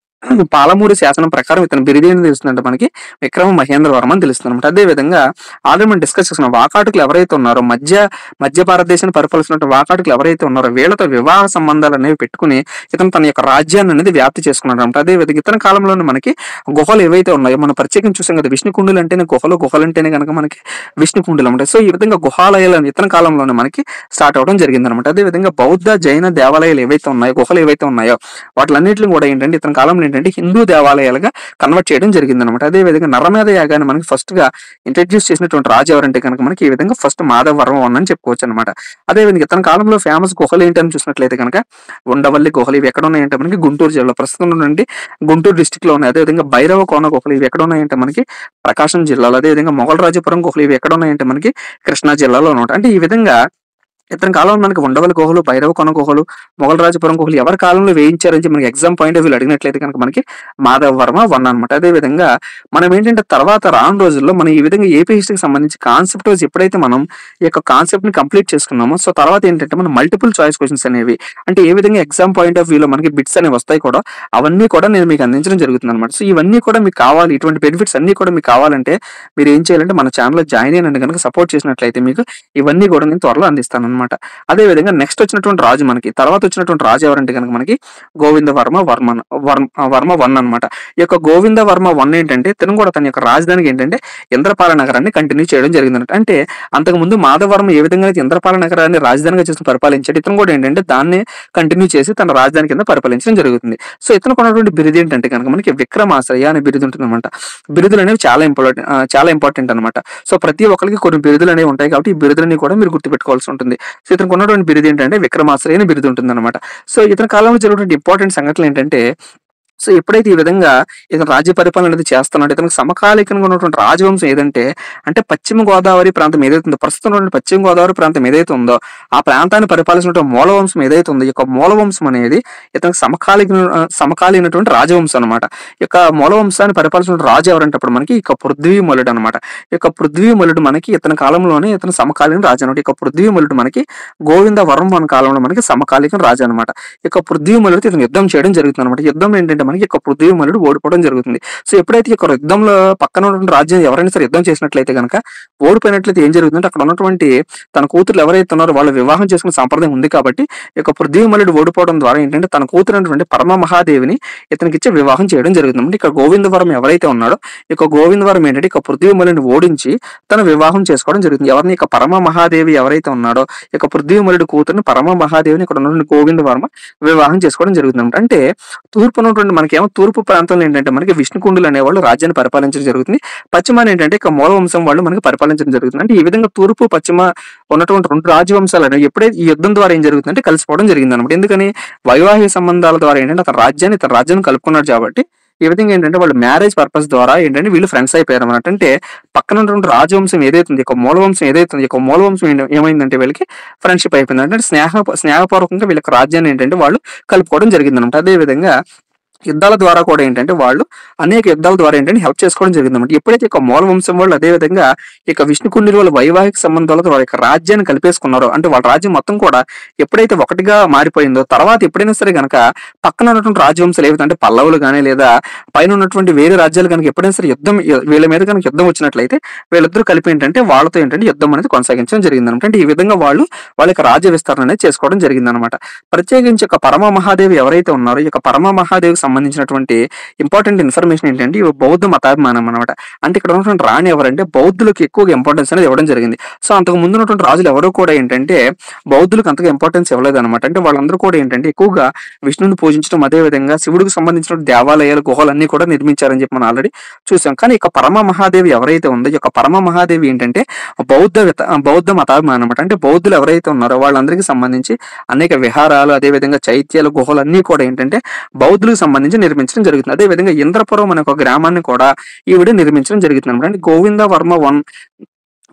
పాలమూరి శాసనం ప్రకారం ఇతను బిరుదేని తెలుస్తుందంటే మనకి విక్రమ మహేంద్ర వర్మ అని తెలుస్తుంది అనమాట. అదే విధంగా ఆల్రెడీ మనం డిస్కస్ చేసుకున్న వాకాటుకులు ఎవరైతే ఉన్నారో మధ్య భారతదేశాన్ని పరిపాలిస్తున్న వాకాటుకులు ఎవరైతే ఉన్నారో వీళ్ళతో వివాహ సంబంధాలు అనేవి పెట్టుకుని ఇతను తన యొక్క రాజ్యాన్ని అనేది వ్యాప్తి చేసుకున్నాడు అనమాట. అదే విధంగా ఇతని కాలంలోనే మనకి గుహలు ఏవైతే ఉన్నాయో మనం ప్రత్యేకంగా చూసాం కదా విష్ణుకుండులు అంటేనే గుహలు అంటేనే కనుక మనకి విష్ణుకుండులు అనమాట. సో ఈ విధంగా గుహాలయాలు ఇతని కాలంలోనే మనకి స్టార్ట్ అవడం జరిగింది అనమాట. అదే విధంగా బౌద్ధ జైన దేవాలయాలు ఏవైతే ఉన్నాయో గుహలు ఏవైతే ఉన్నాయో వాటిలన్నింటిని కూడా ఏంటంటే ఇతని కాలంలో ఏంటంటే హిందూ దేవాలయాలుగా కన్వర్ట్ చేయడం జరిగింది అనమాట. అదే విధంగా నరమేధ యాగాన్ని మనకి ఫస్ట్ గా ఇంట్రడ్యూస్ చేసినటువంటి రాజు ఎవరంటే కనుక మనకి ఈ విధంగా ఫస్ట్ మాధవవర్మ 1 అని చెప్పుకోవచ్చు అనమాట. అదే విధంగా ఇతని కాలంలో ఫేమస్ గుహలు ఏంటని చూసినట్లయితే కనుక ఉండవల్లి గుహలు ఇవి ఎక్కడ ఉన్నాయంటే మనకి గుంటూరు జిల్లా ప్రస్తుతం నుండి గుంటూరు డిస్టిక్ లో ఉన్నాయి. అదేవిధంగా భైరవ కోన గుహలు ఇవి ఎక్కడ ఉన్నాయంటే మనకి ప్రకాశం జిల్లాలో. అదేవిధంగా మొగలరాజపురం గుహలు ఇవి ఎక్కడ ఉన్నాయంటే మనకి కృష్ణా జిల్లాలో అనమాట. అంటే ఈ విధంగా ఇతని కాలంలో మనకి ఉండవల్లి గుహలు భైరవ కొన గుహలు మొగలరాజపురం గుహలు ఎవరి కాలంలో వేయించారని మనకి ఎగ్జామ్ పాయింట్ ఆఫ్ వ్యూ అడిగినట్లయితే కనుక మనకి మాధవవర్మ 1 అనమాట. అదే విధంగా మనం ఏంటంటే తర్వాత రాను రోజుల్లో మనం ఈ విధంగా ఏపీ హిస్టరీకి సంబంధించి కాన్సెప్ట్ వైజ్ ఎప్పుడైతే మనం ఈ యొక్క కాన్సెప్ట్ ని కంప్లీట్ చేసుకున్నామో సో తర్వాత ఏంటంటే మనం మల్టిపుల్ చాయిస్ క్వశ్చన్స్ అనేవి అంటే ఏ విధంగా ఎగ్జామ్ పాయింట్ ఆఫ్ వ్యూలో మనకి బిట్స్ అనేవి వస్తాయి కూడా అవన్నీ కూడా నేను మీకు అందించడం జరుగుతుంది అనమాట. సో ఇవన్నీ కూడా మీకు కావాలి, ఇటువంటి బెనిఫిట్స్ అన్ని కూడా మీకు కావాలంటే మీరు ఏం చేయాలంటే మన ఛానల్లో జాయిన్ అయినండి కనుక సపోర్ట్ చేసినట్లయితే మీకు ఇవన్నీ కూడా నేను త్వరలో అందిస్తాను అనమాట. అనమాట. అదే విధంగా నెక్స్ట్ వచ్చినటువంటి రాజు మనకి తర్వాత వచ్చినటువంటి రాజు ఎవరంటే కనుక మనకి వర్మ 1 అనమాట. ఈ యొక్క గోవింద వర్మ 1 ఏంటంటే ఇతను కూడా తన యొక్క రాజధానికి ఏంటంటే ఇంద్రపాల నగరాన్ని కంటిన్యూ చేయడం జరిగిందన్నమాట. అంటే అంతకుముందు మాధవర్మ ఏ విధంగా అయితే ఇంద్రపాల నగరాన్ని రాజధానిగా చేసుకుని పరిపాలించాడు, ఇతను కూడా ఏంటంటే దాన్ని కంటిన్యూ చేసి తన రాజధాని కింద పరిపాలించడం జరుగుతుంది. సో ఇతనికి ఉన్నటువంటి బిరుదు ఏంటంటే కనుక మనకి విక్రమాశ్రయ అనే బిరుదు ఉంటుంది అనమాట. బిరుదులు అనేవి చాలా ఇంపార్టెంట్ అనమాట. సో ప్రతి ఒక్కరికి కొన్ని బిరుదులు అనేవి ఉంటాయి కాబట్టి ఈ బిరుదులని కూడా మీరు గుర్తుపెట్టుకోవాల్సి ఉంటుంది. సో ఇతనికి ఉన్నటువంటి బిరుదు ఏంటంటే విక్రమాశ్రయ అనే బిరుదు ఉంటుంది అనమాట. సో ఇతని కాలంలో జరిగినటువంటి ఇంపార్టెంట్ సంఘటనలు ఏంటంటే, సో ఎప్పుడైతే ఈ విధంగా ఇతను రాజ్య పరిపాలన అనేది చేస్తున్నాడు, ఇతనికి సమకాలీకంగా ఉన్నటువంటి రాజవంశం ఏదంటే అంటే పశ్చిమ గోదావరి ప్రాంతం ఏదైతే ఉందో, ప్రస్తుతం ఉన్నటువంటి పశ్చిమ గోదావరి ప్రాంతం ఏదైతే ఉందో ఆ ప్రాంతాన్ని పరిపాలించినటువంటి మూలవంశం ఏదైతే ఉందో, ఈ యొక్క మూలవంశం అనేది ఇతనికి సమకాలీనటువంటి రాజవంశం అనమాట. ఈ యొక్క మూలవంశాన్ని పరిపాలించిన రాజు ఎవరంటే అప్పుడు మనకి ఇక పృథ్వీమలుడు అనమాట. ఈ యొక్క పృథ్వీమలుడు మనకి ఇతని కాలంలోనే ఇతను సమకాలీన రాజు అనమాట. ఇక పృథ్వీమలుడు మనకి గోవింద వర్మ కాలంలో మనకి సమకాలీన రాజు అనమాట. ఇక పృథ్వీమలుడు ఇతను యుద్ధం చేయడం జరుగుతుంది అనమాట. యుద్ధం ఏంటంటే మనకి ఒక పృథ్వీమలుడు ఓడిపోవడం జరుగుతుంది. సో ఎప్పుడైతే ఈ యొక్క యుద్ధంలో పక్కన ఉన్నటువంటి రాజ్యం ఎవరైనా సరే యుద్ధం చేసినట్లయితే కనుక ఓడిపోయినట్లయితే ఏం జరుగుతుందంటే అక్కడ ఉన్నటువంటి తన కూతురు ఎవరైతే ఉన్నారో వాళ్ళు వివాహం చేసుకునే సంప్రదాయం ఉంది కాబట్టి ఈ యొక్క పృథ్వీమలుడు ఓడిపోవడం ద్వారా ఏంటంటే తన కూతురు అయినటువంటి పరమ మహాదేవిని ఇతనికి ఇచ్చి వివాహం చేయడం జరుగుతుంది. ఇక్కడ గోవిందవరం ఎవరైతే ఉన్నాడో ఈ యొక్క గోవిందవరం ఏంటంటే ఇక పృథ్వీమలుడిని ఓడించి తన వివాహం చేసుకోవడం జరుగుతుంది. ఎవరిని ఇక పరమ మహాదేవి ఎవరైతే ఉన్నాడో ఇక పృథ్వీమలుడి కూతురుని పరమ మహాదేవిని ఇక్కడ ఉన్నటువంటి గోవిందవర్మ వివాహం చేసుకోవడం జరుగుతుంది. అంటే తూర్పు ఉన్నటువంటి మనకేమో తూర్పు ప్రాంతంలో ఏంటంటే మనకి విష్ణుకుండులు అనేవాళ్ళు రాజ్యాన్ని పరిపాలించడం జరుగుతుంది. పశ్చిమాన ఏంటంటే ఇక మూలవంశం వాళ్ళు మనకి పరిపాలించడం జరుగుతుంది. అంటే ఈ విధంగా తూర్పు పశ్చిమ ఉన్నటువంటి రెండు రాజవంశాలు అనేవి ఎప్పుడైతే ఈ యుద్ధం ద్వారా ఏం జరుగుతుందంటే కలిసిపోవడం జరిగింది అనమాట. ఎందుకని వైవాహిక సంబంధాల ద్వారా ఏంటంటే తన రాజ్యాన్ని కలుపుకున్నాడు కాబట్టి ఈ విధంగా ఏంటంటే వాళ్ళు మ్యారేజ్ పర్పస్ ద్వారా ఏంటంటే వీళ్ళు ఫ్రెండ్స్ అయిపోయారు అనమాట. అంటే పక్కన ఉన్నటువంటి రాజవంశం ఏదైతే ఉంది, మూలవంశం ఏదైతే ఉంది, మూలవంశం ఏమైందంటే వీళ్ళకి ఫ్రెండ్షిప్ అయిపోయింది. అంటే స్నేహపూర్వకంగా వీళ్ళకి రాజ్యాన్ని ఏంటంటే వాళ్ళు కలుపుకోవడం జరిగింది అనమాట. అదే విధంగా యుద్ధాల ద్వారా కూడా ఏంటంటే వాళ్ళు అనేక యుద్ధాల ద్వారా ఏంటంటే హెల్ప్ చేసుకోవడం జరిగింది అనమాట. ఎప్పుడైతే ఇక మూల వంశం వాళ్ళు అదే విధంగా ఇక విష్ణుకుండిల వాళ్ళ వైవాహిక సంబంధాలతో వాళ్ళ యొక్క రాజ్యాన్ని కలిపేసుకున్నారో, అంటే వాళ్ళ రాజ్యం మొత్తం కూడా ఎప్పుడైతే ఒకటిగా మారిపోయిందో తర్వాత ఎప్పుడైనా సరే కనుక పక్కన ఉన్నటువంటి రాజవంశాలు ఏవైతే అంటే పల్లవులు కానీ లేదా పైన ఉన్నటువంటి వేరే రాజ్యాలు కనుక ఎప్పుడైనా సరే వీళ్ళ మీద కనుక యుద్ధం వచ్చినట్లయితే వీళ్ళిద్దరూ కలిపి ఏంటంటే వాళ్ళతో ఏంటంటే యుద్ధం అనేది కొనసాగించడం జరిగింది అనమాట. అంటే ఈ విధంగా వాళ్ళు వాళ్ళ యొక్క రాజ్య విస్తరణ అనేది చేసుకోవడం జరిగింది అనమాట. ప్రత్యేకించి ఒక పరమ మహాదేవి ఎవరైతే ఉన్నారో ఈ యొక్క పరమ మహాదేవికి సంబంధించినటువంటి ఇంపార్టెంట్ ఇన్ఫర్మేషన్ ఏంటంటే ఇవి బౌద్ధ మతాభిమానం అనమాట. అంటే ఇక్కడ ఉన్నటువంటి రాణి ఎవరంటే బౌద్ధులకు ఎక్కువగా ఇంపార్టెన్స్ అనేది ఇవ్వడం జరిగింది. సో అంతకు ముందు ఉన్నటువంటి రాజులు ఎవరు కూడా ఏంటంటే బౌద్ధులకు అంతగా ఇంపార్టెన్స్ ఇవ్వలేదు అనమాట. అంటే వాళ్ళందరూ కూడా ఏంటంటే ఎక్కువగా విష్ణుని పూజించడం, అదే విధంగా శివుడికి సంబంధించిన దేవాలయాలు గుహలు అన్ని కూడా నిర్మించారని చెప్పి మనం ఆల్రెడీ చూసాం. కానీ ఇక పరమ మహాదేవి ఎవరైతే ఉందో ఈ యొక్క పరమ మహాదేవి ఏంటంటే బౌద్ధ మతాభిమానం అనమాట. అంటే బౌద్ధులు ఎవరైతే ఉన్నారో వాళ్ళందరికీ సంబంధించి అనేక విహారాలు, అదే విధంగా చైత్యాలు, గుహలు అన్ని కూడా ఏంటంటే బౌద్ధులకు సంబంధించి నిర్మించడం జరుగుతుంది. అదే విధంగా ఇంద్రపురం అనే ఒక గ్రామాన్ని కూడా ఈవిడ నిర్మించడం జరుగుతుంది అనమాట. అంటే గోవింద వర్మ 1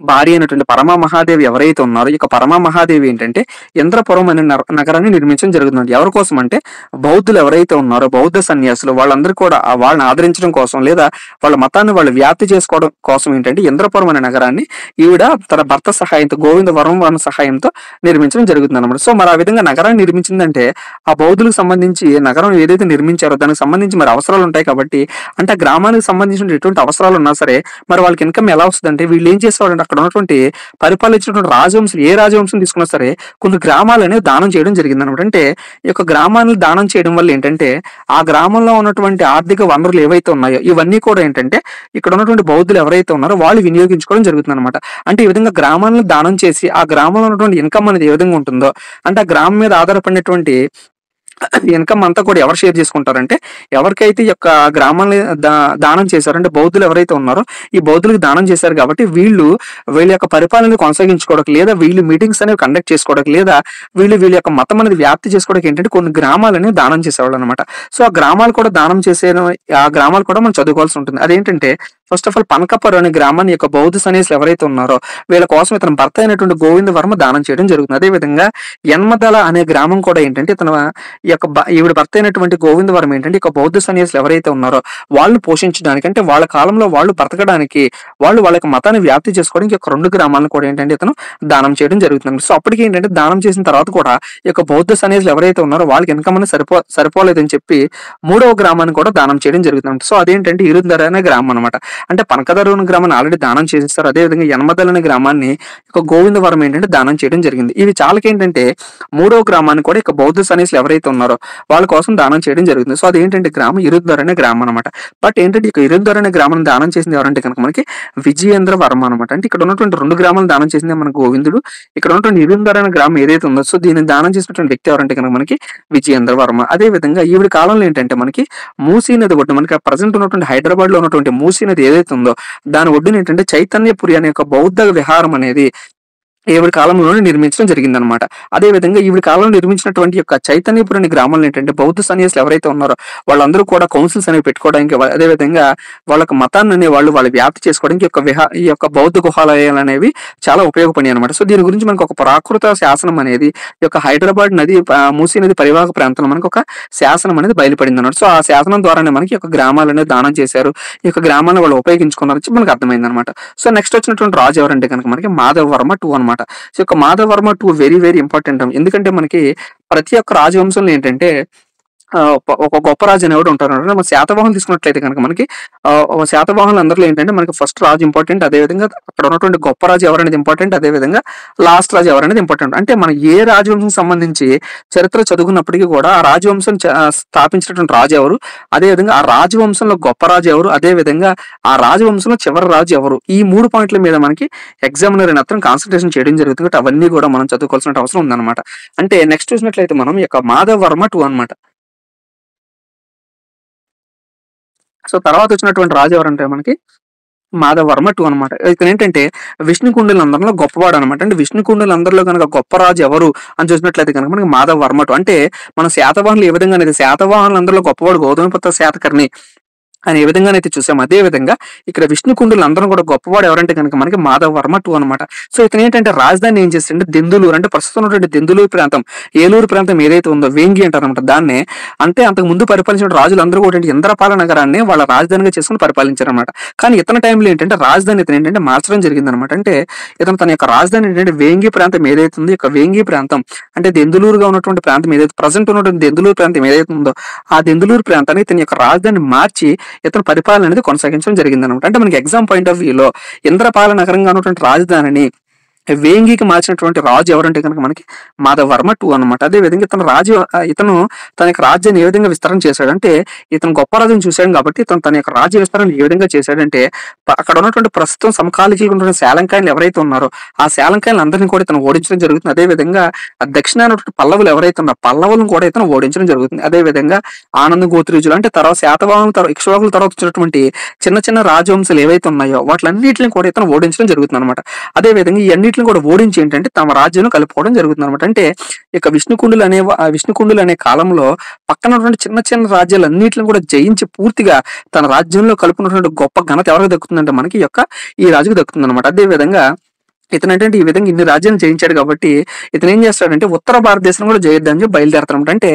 భార్య అయినటువంటి పరమ మహాదేవి ఎవరైతే ఉన్నారో ఇక పరమ మహాదేవి ఏంటంటే ఇంద్రపురం అనే నగరాన్ని నిర్మించడం జరుగుతుంది. ఎవరి కోసం అంటే బౌద్ధులు ఎవరైతే ఉన్నారో బౌద్ధ సన్యాసులు వాళ్ళందరూ కూడా వాళ్ళని ఆదరించడం కోసం లేదా వాళ్ళ మతాన్ని వాళ్ళు వ్యాప్తి చేసుకోవడం కోసం ఏంటంటే ఇంద్రపురం అనే నగరాన్ని ఈవిడ తన భర్త సహాయంతో గోవింద వర్మ సహాయంతో నిర్మించడం జరుగుతుంది అనమాట. సో మరి ఆ విధంగా నగరాన్ని నిర్మించిందంటే ఆ బౌద్ధులకు సంబంధించి నగరం ఏదైతే నిర్మించారో దానికి సంబంధించి మరి అవసరాలు ఉంటాయి కాబట్టి, అంటే ఆ గ్రామానికి సంబంధించిన ఎటువంటి అవసరాలు ఉన్నా సరే మరి వాళ్ళకి ఇన్కమ్ ఎలా వస్తుందంటే వీళ్ళు ఏం చేసేవాళ్ళంటే అక్కడ ఉన్నటువంటి పరిపాలించినటువంటి రాజవంశం ఏ రాజవంశం తీసుకున్నా సరే కొన్ని గ్రామాలనే దానం చేయడం జరిగింది అనమాట. అంటే ఈ యొక్క గ్రామాలను దానం చేయడం వల్ల ఏంటంటే ఆ గ్రామంలో ఉన్నటువంటి ఆర్థిక వనరులు ఏవైతే ఉన్నాయో ఇవన్నీ కూడా ఏంటంటే ఇక్కడ ఉన్నటువంటి బౌద్ధులు ఎవరైతే ఉన్నారో వాళ్ళు వినియోగించుకోవడం జరుగుతుంది అనమాట. అంటే ఈ విధంగా గ్రామాలను దానం చేసి ఆ గ్రామంలో ఉన్నటువంటి ఇన్కమ్ అనేది ఏ విధంగా ఉంటుందో, అంటే ఆ గ్రామం మీద ఆధారపడినటువంటి ఇన్కమ్ అంతా కూడా ఎవరు షేర్ చేసుకుంటారంటే ఎవరికైతే ఈ యొక్క గ్రామాన్ని దానం చేశారు, అంటే బౌద్ధులు ఎవరైతే ఉన్నారో ఈ బౌద్ధులకు దానం చేశారు కాబట్టి వీళ్ళ యొక్క పరిపాలన కొనసాగించుకోవడానికి లేదా వీళ్ళు మీటింగ్స్ అనేవి కండక్ట్ చేసుకోవడానికి లేదా వీళ్ళ యొక్క మతం అనేది వ్యాప్తి చేసుకోవడానికి ఏంటంటే కొన్ని గ్రామాలని దానం చేసేవాళ్ళు అనమాట. సో ఆ గ్రామాలు కూడా దానం చేసే ఆ గ్రామాలు కూడా మనం చదువుకోవాల్సి ఉంటుంది. అదేంటంటే ఫస్ట్ ఆఫ్ ఆల్ పనకపరు అనే గ్రామాన్ని యొక్క బౌద్ధ సన్యాసులు ఎవరైతే ఉన్నారో వీళ్ళ కోసం ఇతను భర్త అయినటువంటి గోవింద వర్మ దానం చేయడం జరుగుతుంది. అదే విధంగా యన్మదల అనే గ్రామం కూడా ఏంటంటే ఈవిడ భర్త అయినటువంటి గోవింద వర్మ ఏంటంటే ఇక బౌద్ధ సన్యాసులు ఎవరైతే ఉన్నారో వాళ్ళు పోషించడానికి, అంటే వాళ్ళ కాలంలో వాళ్ళు బ్రతకడానికి వాళ్ళ యొక్క మతాన్ని వ్యాప్తి చేసుకోవడానికి ఒక 2 గ్రామాలను కూడా ఏంటంటే ఇతను దానం చేయడం జరుగుతుంది. సో అప్పటికి ఏంటంటే దానం చేసిన తర్వాత కూడా ఈ యొక్క బౌద్ధ సన్యాసులు ఎవరైతే ఉన్నారో వాళ్ళకి ఇన్కమ్ అనేది సరిపోలేదని చెప్పి 3వ గ్రామాన్ని కూడా దానం చేయడం జరుగుతుంది. సో అదేంటంటే ఇరుందర అనే గ్రామం అనమాట. అంటే పనకదరు అనే గ్రామాన్ని ఆల్రెడీ దానం చేసేస్తారు. అదేవిధంగా యనమదల్ అనే గ్రామాన్ని ఇక గోవిందవరం ఏంటంటే దానం చేయడం జరిగింది. ఇవి చాలకేంటంటే మూడో గ్రామాన్ని కూడా ఇక బౌద్ధ సన్యాసులు ఎవరైతే ఉన్నారో వాళ్ళ కోసం దానం చేయడం జరుగుతుంది. సో అదేంటంటే గ్రామం ఇరుద్దర్ అనే గ్రామం అనమాట. బట్ ఏంటంటే ఇక ఇరుద్దర్ అనే గ్రామం దానం చేసింది ఎవరంటే కనుక మనకి విజయేంద్ర వర్మ అనమాట. అంటే ఇక్కడ ఉన్నటువంటి 2 గ్రామాలను దానం చేసింది మన గోవిందుడు. ఇక్కడ ఉన్నటువంటి ఇరుద్దర్ అనే గ్రామం ఏదైతే ఉందో సో దీన్ని దానం చేసినటువంటి వ్యక్తి ఎవరంటే కనుక మనకి విజయేంద్ర వర్మ. అదే విధంగా ఈవిడ కాలంలో ఏంటంటే మనకి మూసీ నది ఒడ్డు మనకి ప్రజెంట్ ఉన్నటువంటి హైదరాబాద్ లో ఉన్నటువంటి మూసీ నది ఏదైతే ఉందో దాని ఒడ్డున ఏంటంటే చైతన్యపురి అనే ఒక బౌద్ధ విహారం అనేది ఈవిడ కాలంలోనే నిర్మించడం జరిగిందనమాట. అదే విధంగా ఈవిడ కాలంలో నిర్మించినటువంటి యొక్క చైతన్యపురం అనే గ్రామంలో ఏంటంటే బౌద్ధ సన్యాసులు ఎవరైతే ఉన్నారో వాళ్ళందరూ కూడా కౌన్సిల్స్ అనేవి పెట్టుకోవడానికి అదే విధంగా వాళ్ళకి మతాన్ని అనే వాళ్ళు వ్యాప్తి చేసుకోవడానికి ఈ యొక్క బౌద్ధ గుహాలయాలు అనేవి చాలా ఉపయోగపడి అనమాట. సో దీని గురించి మనకు ఒక ప్రాకృత శాసనం అనేది ఈ యొక్క హైదరాబాద్ నది మూసీ నది పరివాహక ప్రాంతంలో మనకు ఒక శాసనం అనేది బయలుపడింది అన్నమాట. సో ఆ శాసనం ద్వారానే మనకి ఈ యొక్క గ్రామాలు అనేది దానం చేశారు, ఈ యొక్క గ్రామాలను వాళ్ళు ఉపయోగించుకున్నారని మనకు అర్థమైంది అనమాట. సో నెక్స్ట్ వచ్చినటువంటి రాజు ఎవరంటే కనుక మనకి మాధవ వర్మ 2 అనమాట. సో యొక్క Madhava Varma 2 very very important. ఎందుకంటే మనకి ప్రతి ఒక్క రాజవంశంలో ఏంటంటే ఒక గొప్ప రాజు అనేవాడు ఉంటారు. మన శాతవాహనం తీసుకున్నట్లయితే కనుక మనకి శాతవాహనులు అందరిలో ఏంటంటే మనకి ఫస్ట్ రాజు ఇంపార్టెంట్, అదేవిధంగా అక్కడ ఉన్నటువంటి గొప్ప రాజు ఎవరనేది ఇంపార్టెంట్, అదేవిధంగా లాస్ట్ రాజు ఎవరనేది ఇంపార్టెంట్. అంటే మన ఏ రాజవంశం సంబంధించి చరిత్ర చదువుకున్నప్పటికీ కూడా ఆ రాజవంశం స్థాపించినటువంటి రాజు ఎవరు, అదేవిధంగా ఆ రాజవంశంలో గొప్ప రాజు ఎవరు, అదేవిధంగా ఆ రాజవంశంలో చివరి రాజు ఎవరు, ఈ 3 పాయింట్ల మీద మనకి ఎగ్జామినర్ అతను కాన్సన్ట్రేషన్ చేయడం జరుగుతుంది. అవన్నీ కూడా మనం చదువుకోవాల్సిన అవసరం ఉందన్నమాట. అంటే నెక్స్ట్ చూసినట్లయితే మనం ఈ యొక్క మాధవ వర్మ 2 అనమాట. సో తర్వాత వచ్చినటువంటి రాజు ఎవరంటే మనకి మాధవ వర్మ 2 అనమాట. ఇక్కడ ఏంటంటే విష్ణుకుండులందరిలో గొప్పవాడు అనమాట. అంటే విష్ణుకుండులందరిలో కనుక గొప్ప రాజు ఎవరు అని చూసినట్లయితే కనుక మనకి మాధవ వర్మ 2. అంటే మన శాతవాహనులు ఏ విధంగా అనేది శాతవాహనులందరిలో గొప్పవాడు గౌతమిపుత్ర శాతకర్ణి అని ఏ విధంగానైతే చూసాం, అదే విధంగా ఇక్కడ విష్ణుకుండులు అందరూ కూడా గొప్పవాడు ఎవరంటే కనుక మనకి మాధవ వర్మ 2 అనమాట. సో ఇతను ఏంటంటే రాజధాని ఏం చేస్తుంటే దెందులూరు, అంటే ప్రస్తుతం ఉన్నటువంటి దెందులూరు ప్రాంతం, ఏలూరు ప్రాంతం ఏదైతే ఉందో వేంగి అంటారనమాట. దాన్నే అంటే అంతకు ముందు పరిపాలించిన రాజులందరూ కూడా ఇంద్రపాల నగరాన్ని వాళ్ళ రాజధానిగా చేసుకుని పరిపాలించారనమాట. కానీ ఇతని టైంలో ఏంటంటే రాజధాని ఇతను ఏంటంటే మార్చడం జరిగిందనమాట. అంటే ఇతను తన యొక్క రాజధాని ఏంటంటే వేంగి ప్రాంతం ఏదైతే ఉందో యొక్క వేంగి ప్రాంతం అంటే దెందులూరుగా ఉన్నటువంటి ప్రాంతం ఏదైతే ప్రజెంట్ ఉన్నటువంటి దెందులూరు ప్రాంతం ఏదైతే ఉందో ఆ దెందులూరు ప్రాంతాన్ని ఇతని యొక్క రాజధాని మార్చి ఇతను పరిపాలన అనేది కొనసాగించడం జరిగింది అనమాట. అంటే మనకి ఎగ్జామ్ పాయింట్ ఆఫ్ వ్యూలో ఇంద్రపాల నగరంగా ఉన్నటువంటి రాజధానిని వేంగికి మార్చినటువంటి రాజు ఎవరంటే కనుక మనకి మాధవ వర్మ 2 అనమాట. అదే విధంగా ఇతను తన యొక్క రాజ్యాన్ని ఏ విధంగా విస్తరణ చేశాడంటే ఇతను గొప్ప రాజుని చూశాడు కాబట్టి ఇతను తన యొక్క రాజ్య విస్తరణ ఏ విధంగా చేశాడంటే అక్కడ ఉన్నటువంటి ప్రస్తుతం సమకాలీకులు ఉన్నటువంటి శాలంకాయలు ఎవరైతే ఉన్నారో ఆ శాలంకాయలు అందరినీ కూడా ఇతను ఓడించడం జరుగుతుంది. అదే విధంగా దక్షిణాన పల్లవులు ఎవరైతే ఉన్నారో పల్లవులను కూడా ఇతను ఓడించడం జరుగుతుంది. అదే విధంగా ఆనంద గోత్రీజులు అంటే తర్వాత శాతవాహనులు ఇక్ష్వాకుల తర్వాత వచ్చినటువంటి చిన్న చిన్న రాజవంశాలు ఏవైతే ఉన్నాయో వాటిలన్నింటిని కూడా ఇతను ఓడించడం జరుగుతుంది అనమాట. అదే విధంగా ఈ కూడా ఓడించి ఏంటంటే తమ రాజ్యాన్ని కలుపుకోవడం జరుగుతుంది అనమాట. అంటే ఇక విష్ణుకుండులు అనే కాలంలో పక్కన ఉన్నటువంటి చిన్న చిన్న రాజ్యాలన్నింటిని కూడా జయించి పూర్తిగా తన రాజ్యంలో కలుపుకున్నటువంటి గొప్ప ఘనత ఎవరికి దక్కుతుందంటే మనకి ఈ రాజుకు దక్కుతుంది అనమాట. అదే విధంగా ఇతను ఏంటంటే ఈ విధంగా ఇన్ని రాజ్యాలను జయించాడు కాబట్టి ఇతను ఏం చేస్తాడంటే ఉత్తర భారతదేశం కూడా జయిద్దామని చెప్పి బయలుదేరతాడు. అంటే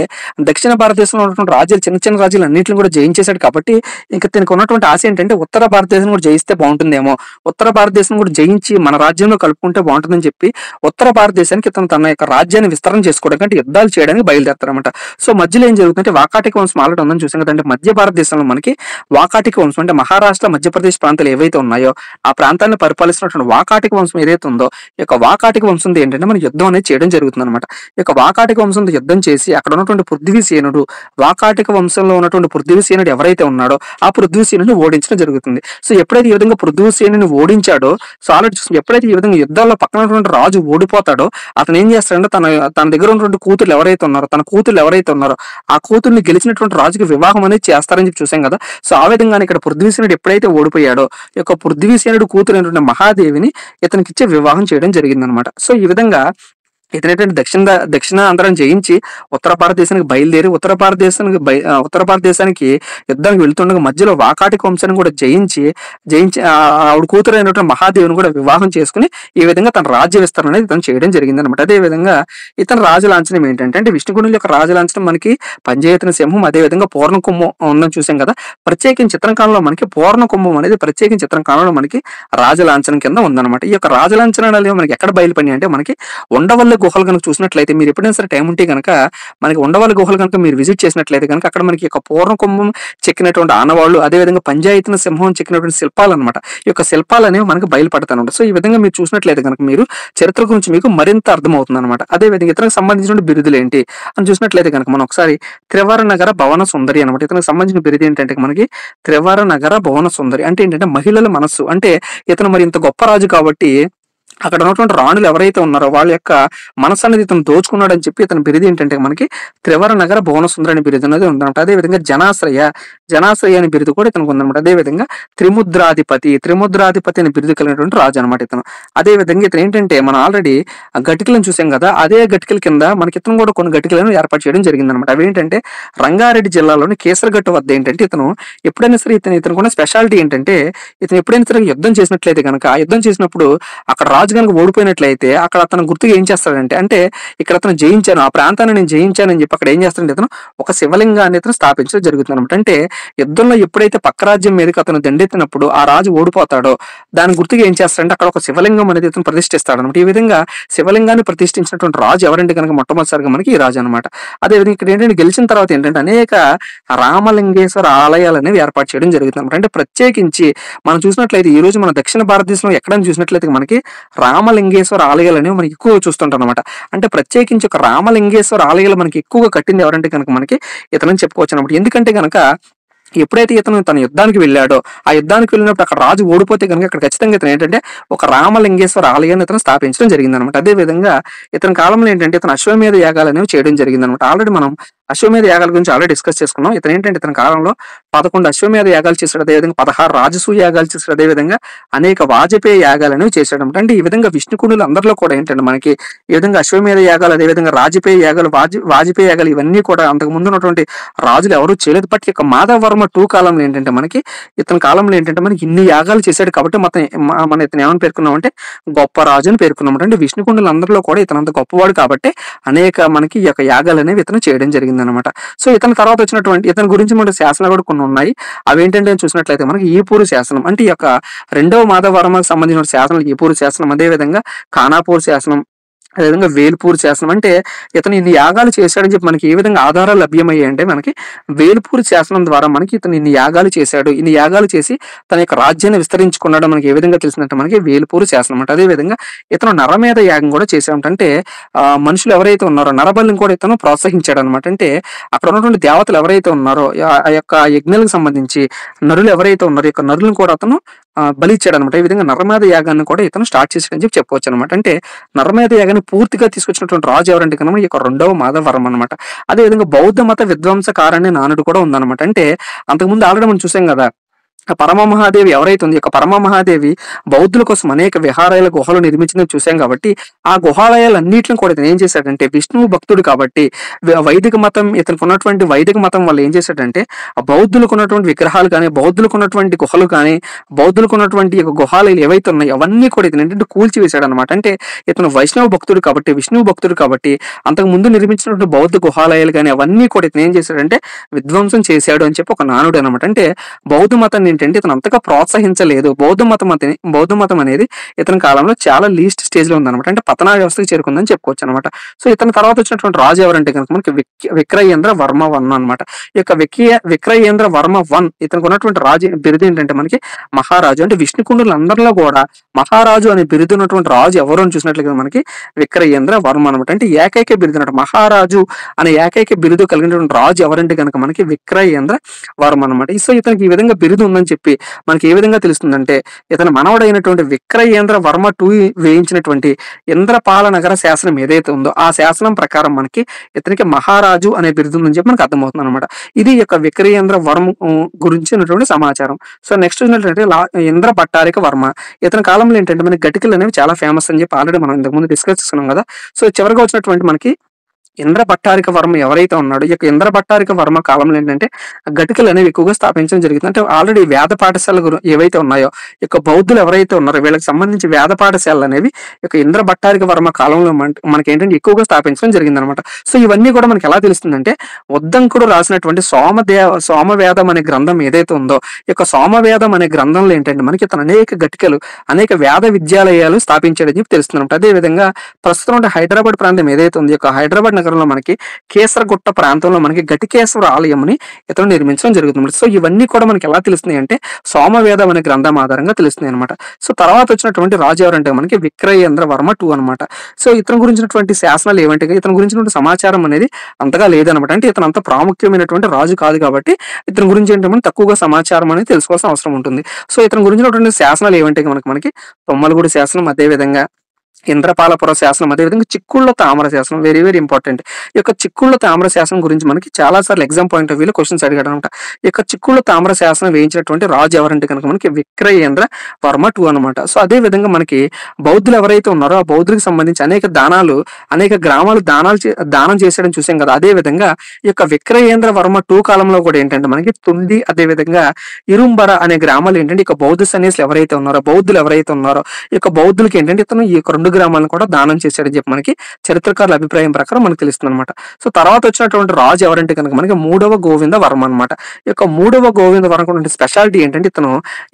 దక్షిణ భారతదేశంలో ఉన్నటువంటి రాజ్యాలు చిన్న చిన్న రాజ్యాలు అన్నింటిని కూడా జయించేశాడు కాబట్టి ఇంకా తనకు ఉన్నటువంటి ఆశ ఏంటంటే ఉత్తర భారతదేశం కూడా జయిస్తే బాగుంటుందేమో, ఉత్తర భారతదేశం కూడా జయించి మన రాజ్యంలో కలుపుకుంటే బాగుంటుందని చెప్పి ఉత్తర భారతదేశానికి ఇతను తన యొక్క రాజ్యాన్ని విస్తరణ చేసుకోవడానికి అంటే యుద్ధాలు చేయడానికి బయలుదేరతారనమాట. సో మధ్యలో ఏం జరుగుతుందంటే వాకాటిక వంశం ఆల్రెడీ ఉందని చూసాం కదంటే మధ్య భారతదేశంలో మనకి వాకాటిక వంశం అంటే మహారాష్ట్ర మధ్యప్రదేశ్ ప్రాంతాలు ఏవైతే ఉన్నాయో ఆ ప్రాంతాన్ని పరిపాలిస్తున్నటువంటి వాకాటిక వంశం ఏదైతే ఉందో ఈ యొక్క వాకాటిక వంశంతో ఏంటంటే మన యుద్ధం అనేది చేయడం జరుగుతుంది అనమాట. ఈ యొక్క వాకాటిక వంశంతో యుద్ధం చేసి అక్కడ ఉన్నటువంటి పృథ్వీసేనుడు వాకాటిక వంశంలో ఉన్నటువంటి పృథ్వీసేనుడు ఎవరైతే ఉన్నాడో ఆ పృథ్వీసేనుని ఓడించడం జరుగుతుంది. సో ఎప్పుడైతే ఈ విధంగా పృథ్వీసేనుని ఓడించాడో సో ఆల్రెడీ ఎప్పుడైతే ఈ విధంగా యుద్ధాల్లో పక్కన ఉన్నటువంటి రాజు ఓడిపోతాడో అతను ఏం చేస్తాడంటే తన దగ్గర ఉన్నటువంటి కూతురు ఎవరైతే ఉన్నారో ఆ కూతుర్ని గెలిచినటువంటి రాజుకి వివాహం అనేది చేస్తారని చెప్పి చూసాం కదా. సో ఆ విధంగా ఇక్కడ పృథ్వీసేనుడు ఎప్పుడైతే ఓడిపోయాడో ఈ యొక్క పృథ్వీసేనుడు కూతురు అయినటువంటి మహాదేవిని ఇతనికి ఇచ్చే వివాహం చేయడం జరిగిందనమాట. సో ఈ విధంగా ఇతనేంటంటే దక్షిణాంధ్రాన్ని జయించి ఉత్తర భారతదేశానికి బయలుదేరి ఉత్తర భారతదేశానికి యుద్ధానికి వెళ్తుండగా మధ్యలో వాకాటిక వంశాన్ని కూడా జయించి ఆవిడ కూతురు అయినటువంటి మహాదేవిని కూడా వివాహం చేసుకుని ఈ విధంగా తన రాజ్య విస్తరణ అనేది ఇతను చేయడం జరిగింది అనమాట. అదే విధంగా ఇతని రాజలాంఛనం ఏంటంటే అంటే విష్ణుకుండుల యొక్క రాజలాంఛనం మనకి పంజేయతన సింహం అదే విధంగా పూర్ణ కుంభం ఉందని చూసాం కదా. ప్రత్యేకించి చిత్రకాలంలో మనకి పూర్ణ కుంభం అనేది ప్రత్యేకించి చిత్రకాలంలో మనకి రాజలాంఛనం కింద ఉందన్నమాట. ఈ యొక్క రాజలాంఛనాలు మనకి ఎక్కడ బయలుపడి అంటే మనకి ఉండవల్లి గుహలు కనుక చూసినట్లయితే మీరు ఎప్పుడైనా సరే టైం ఉంటే గనక మనకి ఉండవల్లి గుహలు కనుక మీరు విజిట్ చేసినట్లయితే కనుక అక్కడ మనకి ఒక పూర్ణ కుంభం చెక్కినటువంటి ఆనవాళ్ళు, అదేవిధంగా పంచాయతీన సింహం చెక్కినటువంటి శిల్పాలన్నమాట. ఈ యొక్క శిల్పాలనేవి మనకు బయలుపడతానమాట. సో ఈ విధంగా మీరు చూసినట్లయితే కనుక మీరు చరిత్ర గురించి మీకు మరింత అర్థమవుతుందన్నమాట. అదేవిధంగా ఇతనికి సంబంధించిన బిరుదులు ఏంటి అని చూసినట్లయితే కనుక మనం ఒకసారి త్రివర నగర భవన సుందరి అనమాట. ఇతనికి సంబంధించిన బిరుదు ఏంటంటే మనకి త్రివర నగర భవన సుందరి. అంటే ఏంటంటే మహిళల మనస్సు. అంటే ఇతను మరి ఇంత గొప్ప రాజు కాబట్టి అక్కడ ఉన్నటువంటి రాణులు ఎవరైతే ఉన్నారో వాళ్ళ యొక్క మనసు అనేది ఇతను దోచుకున్నాడు అని చెప్పి ఇతని బిరుదు ఏంటంటే మనకి త్రివర నగర భువన సుందరి అనే బిరుదు అనేది ఉందన్నమాట. అదేవిధంగా జనాశ్రయ అనే బిరుదు కూడా ఇతనికి ఉందన్నమాట. అదేవిధంగా త్రిముద్రాధిపతి అనే బిరుదు కలిగినటువంటి రాజు అనమాట ఇతను. అదేవిధంగా ఇతను ఏంటంటే మనం ఆల్రెడీ గటికలను చూసాం కదా, అదే గటికల కింద మనకి ఇతను కూడా కొన్ని గటికలను ఏర్పాటు చేయడం జరిగిందనమాట. అవి ఏంటంటే రంగారెడ్డి జిల్లాలోని కేసరగట్టు వద్ద ఏంటంటే ఇతను ఎప్పుడైనా సరే ఇతను కూడా స్పెషాలిటీ ఏంటంటే ఇతను ఎప్పుడైనా సరే యుద్ధం చేసినట్లయితే కనుక ఆ యుద్ధం చేసినప్పుడు అక్కడ రాజు కనుక ఓడిపోయినట్లయితే అక్కడ అతను గుర్తుగా ఏం చేస్తాడంటే అంటే ఇక్కడ అతను జయించాను, ఆ ప్రాంతాన్ని నేను జయించాను అని చెప్పి అక్కడ ఏం చేస్తాడంటే ఇతను ఒక శివలింగాన్ని ఇతను స్థాపించడం జరుగుతుంది అనమాట. అంటే యుద్ధంలో ఎప్పుడైతే పక్క రాజ్యం మీదకి అతను దండెత్తినప్పుడు ఆ రాజు ఓడిపోతాడో దాని గుర్తుగా ఏం చేస్తాడంటే అక్కడ ఒక శివలింగం అనేది ఇతను ప్రతిష్ఠిస్తాడు అనమాట. ఈ విధంగా శివలింగాన్ని ప్రతిష్ఠించినటువంటి రాజు ఎవరంటే కనుక మొట్టమొదటిసారిగా మనకి ఈ రాజు అనమాట. అదేవిధంగా ఇక్కడ ఏంటంటే గెలిచిన తర్వాత ఏంటంటే అనేక రామలింగేశ్వర ఆలయాలు అనేవి ఏర్పాటు చేయడం జరుగుతుంది అనమాట. అంటే ప్రత్యేకించి మనం చూసినట్లయితే ఈ రోజు మన దక్షిణ భారతదేశంలో ఎక్కడైనా చూసినట్లయితే మనకి రామలింగేశ్వర ఆలయాలు అనేవి మనకి ఎక్కువ చూస్తుంటాం అనమాట. అంటే ప్రత్యేకించి ఒక రామలింగేశ్వర ఆలయాలు మనకి ఎక్కువగా కట్టింది ఎవరంటే కనుక మనకి ఇతనని చెప్పుకోవచ్చు అనమాట. ఎందుకంటే కనుక ఎప్పుడైతే ఇతను తన యుద్ధానికి వెళ్ళాడో ఆ యుద్ధానికి వెళ్ళినప్పుడు అక్కడ రాజు ఓడిపోతే కనుక అక్కడ ఖచ్చితంగా ఇతను ఏంటంటే ఒక రామలింగేశ్వర ఆలయాన్ని ఇతను స్థాపించడం జరిగిందనమాట. అదేవిధంగా ఇతని కాలంలో ఏంటంటే ఇతను అశ్వమేధ యాగాలు అనేవి చేయడం జరిగిందనమాట. ఆల్రెడీ మనం అశ్వమేధ యాగాల గురించి ఆల్రెడీ డిస్కస్ చేసుకున్నాం. ఇతను ఏంటంటే ఇతని కాలంలో 11 అశ్వమేధ యాగాలు చేశాడు, అదేవిధంగా 16 రాజసూయ యాగాలు చేశాడు, అదేవిధంగా అనేక వాజపేయ యాగాలు అనేవి చేశాడు అనమాట. అంటే ఈ విధంగా విష్ణుకుండులు అందరిలో కూడా ఏంటంటే మనకి ఈ విధంగా అశ్వమేధ యాగాలు, అదేవిధంగా రాజపేయ యాగాలు, వాజపేయ యాగాలు ఇవన్నీ కూడా అంతకు ముందు ఉన్నటువంటి రాజులు ఎవరు చేయలేదు. బట్ ఇక మాధవవర్మ 2 కాలంలో ఏంటంటే మనకి ఇతని కాలంలో ఏంటంటే మనకి ఇన్ని యాగాలు చేశాడు కాబట్టి మన ఇతను ఏమని పేర్కొన్నామంటే గొప్ప రాజు అని పేర్కొన్నామంటే. అంటే విష్ణుకుండులు అందరిలో కూడా ఇతను అంత గొప్పవాడు కాబట్టి అనేక మనకి ఈ యొక్క యాగాలు అనేవి ఇతను చేయడం జరిగింది అనమాట. సో ఇతని తర్వాత వచ్చినటువంటి ఇతని గురించి మన శాసనాలు కూడా కొన్ని ఉన్నాయి. అవి ఏంటంటే చూసినట్లయితే మనకి ఈపూరు శాసనం, అంటే ఈ యొక్క 2వ మాధవవర్మకు సంబంధించిన శాసనం ఈపూరు శాసనం, అదేవిధంగా ఖానాపూర్ శాసనం, అదేవిధంగా వేల్పూర్ శాసనం. అంటే ఇతను ఇన్ని యాగాలు చేశాడని చెప్పి మనకి ఏ విధంగా ఆధారాలు లభ్యమయ్యాయి అంటే మనకి వేల్పూర్ శాసనం ద్వారా మనకి ఇతను ఇన్ని యాగాలు చేశాడు, ఇన్ని యాగాలు చేసి తన యొక్క రాజ్యాన్ని విస్తరించుకున్నాడు మనకి ఏ విధంగా తెలిసిందంటే మనకి వేల్పూర్ శాసనం అంటే. అదేవిధంగా ఇతను నరమేధ యాగం కూడా చేశాడు. అంటే మనుషులు ఎవరైతే ఉన్నారో నరబలిని కూడా ఇతను ప్రోత్సహించాడు అనమాట. అంటే అక్కడ ఉన్నటువంటి దేవతలు ఎవరైతే ఉన్నారో ఆ యొక్క యజ్ఞాలకు సంబంధించి నరులు ఎవరైతే ఉన్నారో ఈ యొక్క నరులను కూడా అతను బలి ఇచ్చాడు అనమాట. ఈ విధంగా నరమేధ యాగాన్ని కూడా ఇతను స్టార్ట్ చేశాడని చెప్పి చెప్పుకోవచ్చు అనమాట. అంటే నరమేధ యాగాన్ని పూర్తిగా తీసుకొచ్చినటువంటి రాజు ఎవరంటే కనుక ఈ యొక్క 2వ మాధవవర్మ అనమాట. అదేవిధంగా బౌద్ధ మత విధ్వంసకారణ్య నానుడు కూడా ఉందన్నమాట. అంటే అంతకుముందు ఆల్రెడీ మనం చూసాం కదా పరమమహాదేవి ఎవరైతే ఉంది, పరమమహాదేవి బౌద్ధుల కోసం అనేక విహారాల గుహలు నిర్మించిందని చూసాం కాబట్టి ఆ గుహాలయాలన్నింటిని కూడా ఇతను ఏం చేశాడంటే విష్ణువు భక్తుడు కాబట్టి వైదిక మతం ఇతనికి ఉన్నటువంటి వైదిక మతం వల్ల ఏం చేశాడంటే ఆ బౌద్ధులకు ఉన్నటువంటి విగ్రహాలు కానీ, బౌద్ధులకు ఉన్నటువంటి గుహలు కానీ, బౌద్ధులకు ఉన్నటువంటి గుహాలయాలు ఏవైతే ఉన్నాయో అవన్నీ కూడా ఇతను ఏంటంటే కూల్చివేశాడు అనమాట. అంటే ఇతను వైష్ణవ భక్తుడు కాబట్టి, విష్ణువు భక్తుడు కాబట్టి అంతకు ముందు నిర్మించినటువంటి బౌద్ధ గుహాలయాలు కానీ అవన్నీ కూడా ఇతను ఏం చేశాడంటే విధ్వంసం చేశాడు అని చెప్పి ఒక నానుడు అనమాట. అంటే బౌద్ధ మతాన్ని ఏంటంటే ఇతను అంతగా ప్రోత్సహించలేదు. బౌద్ధ మతం అనేది ఇతని కాలంలో చాలా లీస్ట్ స్టేజ్ లో ఉందన్నమాట. అంటే పతనా వ్యవస్థకు చేరుకుందని చెప్పుకోవచ్చు అనమాట. సో ఇతని తర్వాత వచ్చినటువంటి రాజు ఎవరంటే కనుక మనకి విక్రయేంద్ర వర్మ 1 అనమాట. ఈ యొక్క విక్రయేంద్ర వర్మ 1 ఇతనికి ఉన్నటువంటి రాజు బిరుదు ఏంటంటే మనకి మహారాజు. అంటే విష్ణుకుండులు అందరిలో కూడా మహారాజు అనే బిరుదు ఉన్నటువంటి రాజు ఎవరు అని చూసినట్లయితే మనకి విక్రయేంద్ర వర్మ అనమాట. అంటే ఏకైక బిరుదు అన్నమాట. మహారాజు అనే ఏకైక బిరుదు కలిగినటువంటి రాజు ఎవరంటే కనుక మనకి విక్రయేంద్ర వర్మ అనమాట. సో ఇతనికి ఈ విధంగా బిరుదు ఉందని చెప్పి మనకి ఏ విధంగా తెలుస్తుందంటే ఇతను మనవడైనటువంటి విక్రయేంద్ర వర్మ 2 వేయించినటువంటి ఇంద్రపాల నగర శాసనం ఏదైతే ఉందో ఆ శాసనం ప్రకారం మనకి ఇతనికి మహారాజు అనే బిరుదు ఉందని చెప్పి మనకు అర్థమవుతుంది అనమాట. ఇది యొక్క విక్రయేంద్ర వర్మ గురించినటువంటి సమాచారం. సో నెక్స్ట్ ఏంటంటే ఇంద్ర పట్టారిక వర్మ. ఇతని కాలంలో ఏంటంటే మనకి గటికలు అనేవి చాలా ఫేమస్ అని చెప్పి ఆల్రెడీ మనం ఇంతకుముందు డిస్కస్ చేసుకున్నాం కదా. సో చివరిగా వచ్చినటువంటి మనకి ఇంద్ర భట్టారిక వర్మ ఎవరైతే ఉన్నాడో, ఈ యొక్క ఇంద్ర భట్టారిక వర్మ కాలంలో ఏంటంటే ఘటికలు అనేవి ఎక్కువగా స్థాపించడం జరిగింది. అంటే ఆల్రెడీ వేద పాఠశాలలు ఏవైతే ఉన్నాయో, ఈ యొక్క బౌద్ధులు ఎవరైతే ఉన్నారో వీళ్ళకి సంబంధించి వేద పాఠశాలలు అనేవి ఈ యొక్క ఇంద్ర భట్టారిక వర్మ కాలంలో మనకేంటంటే ఎక్కువగా స్థాపించడం జరిగిందనమాట. సో ఇవన్నీ కూడా మనకి ఎలా తెలుస్తుందంటే, ఉద్దంకుడు రాసినటువంటి సోమవేదం అనే గ్రంథం ఏదైతే ఉందో, ఈ యొక్క సోమవేదం అనే గ్రంథంలో ఏంటంటే మనకి ఇతను అనేక ఘటికలు, అనేక వేద విద్యాలయాలు స్థాపించాడని చెప్పి తెలుస్తుందన్నమాట. అదే విధంగా ప్రస్తుతం ఉండే హైదరాబాద్ ప్రాంతం ఏదైతే ఉందో, ఈ యొక్క హైదరాబాద్ నగరంలో మనకి కేసరగుట్ట ప్రాంతంలో మనకి ఘటికేశ్వర ఆలయంని ఇతను నిర్మించడం జరుగుతుంది. సో ఇవన్నీ కూడా మనకి ఎలా తెలుస్తున్నాయి అంటే సోమవేదం అనే గ్రంథం ఆధారంగా తెలుస్తున్నాయి అనమాట. సో తర్వాత వచ్చినటువంటి రాజు ఎవరంటే మనకి విక్రయేంద్ర వర్మ 2 అనమాట. సో ఇతని గురించినటువంటి శాసనాలు ఏమంటే ఇతని గురించినటువంటి సమాచారం అనేది అంతగా లేదనమాట. అంటే ఇతను అంత ప్రాముఖ్యమైనటువంటి రాజు కాదు కాబట్టి ఇతని గురించి ఏంటంటే తక్కువగా సమాచారం అనేది తెలుసుకోవాల్సిన అవసరం ఉంటుంది. సో ఇతని గురించినటువంటి శాసనాలు ఏమంటే మనకి తొమ్మలగూడి శాసనం, అదే విధంగా ఇంద్రపాలపుర శాసనం, అదేవిధంగా చిక్కుళ్ళ తామర శాసనం, వెరీ వెరీ ఇంపార్టెంట్. ఈ యొక్క చిక్కుళ్ళ తామర శాసనం గురించి మనకి చాలా సార్లు ఎగ్జామ్ పాయింట్ ఆఫ్ వ్యూలో క్వశ్చన్స్ అడిగాడు అనమాట. ఈ యొక్క చిక్కుళ్ళ తామర శాసనం వేయించినటువంటి రాజు ఎవరంటే కనుక మనకి విక్రయేంద్ర వర్మ 2 అనమాట. సో అదే విధంగా మనకి బౌద్ధులు ఎవరైతే ఉన్నారో ఆ బౌద్ధులకు సంబంధించి అనేక దానాలు, అనేక గ్రామాలు దానం చేసేయడం చూసాం కదా. అదే విధంగా ఈ యొక్క విక్రయేంద్ర వర్మ 2 కాలంలో కూడా ఏంటంటే మనకి తుండి, అదే విధంగా ఇరుంబర అనే గ్రామాలు ఏంటంటే ఇక బౌద్ధ సన్యాసులు ఎవరైతే ఉన్నారో, బౌద్ధులు ఎవరైతే ఉన్నారో ఈ యొక్క బౌద్ధులకి ఏంటంటే ఇతను ఈ యొక్క 2 గ్రామాలను కూడా దానం చేశాడని చెప్పి మనకి చరిత్రకారుల అభిప్రాయం ప్రకారం మనకు తెలుస్తుంది అనమాట. సో తర్వాత వచ్చినటువంటి రాజు ఎవరంటే కనుక మనకి 3వ గోవింద వర్మ అనమాట. ఈ యొక్క 3వ గోవింద వర్మ స్పెషాలిటీ ఏంటంటే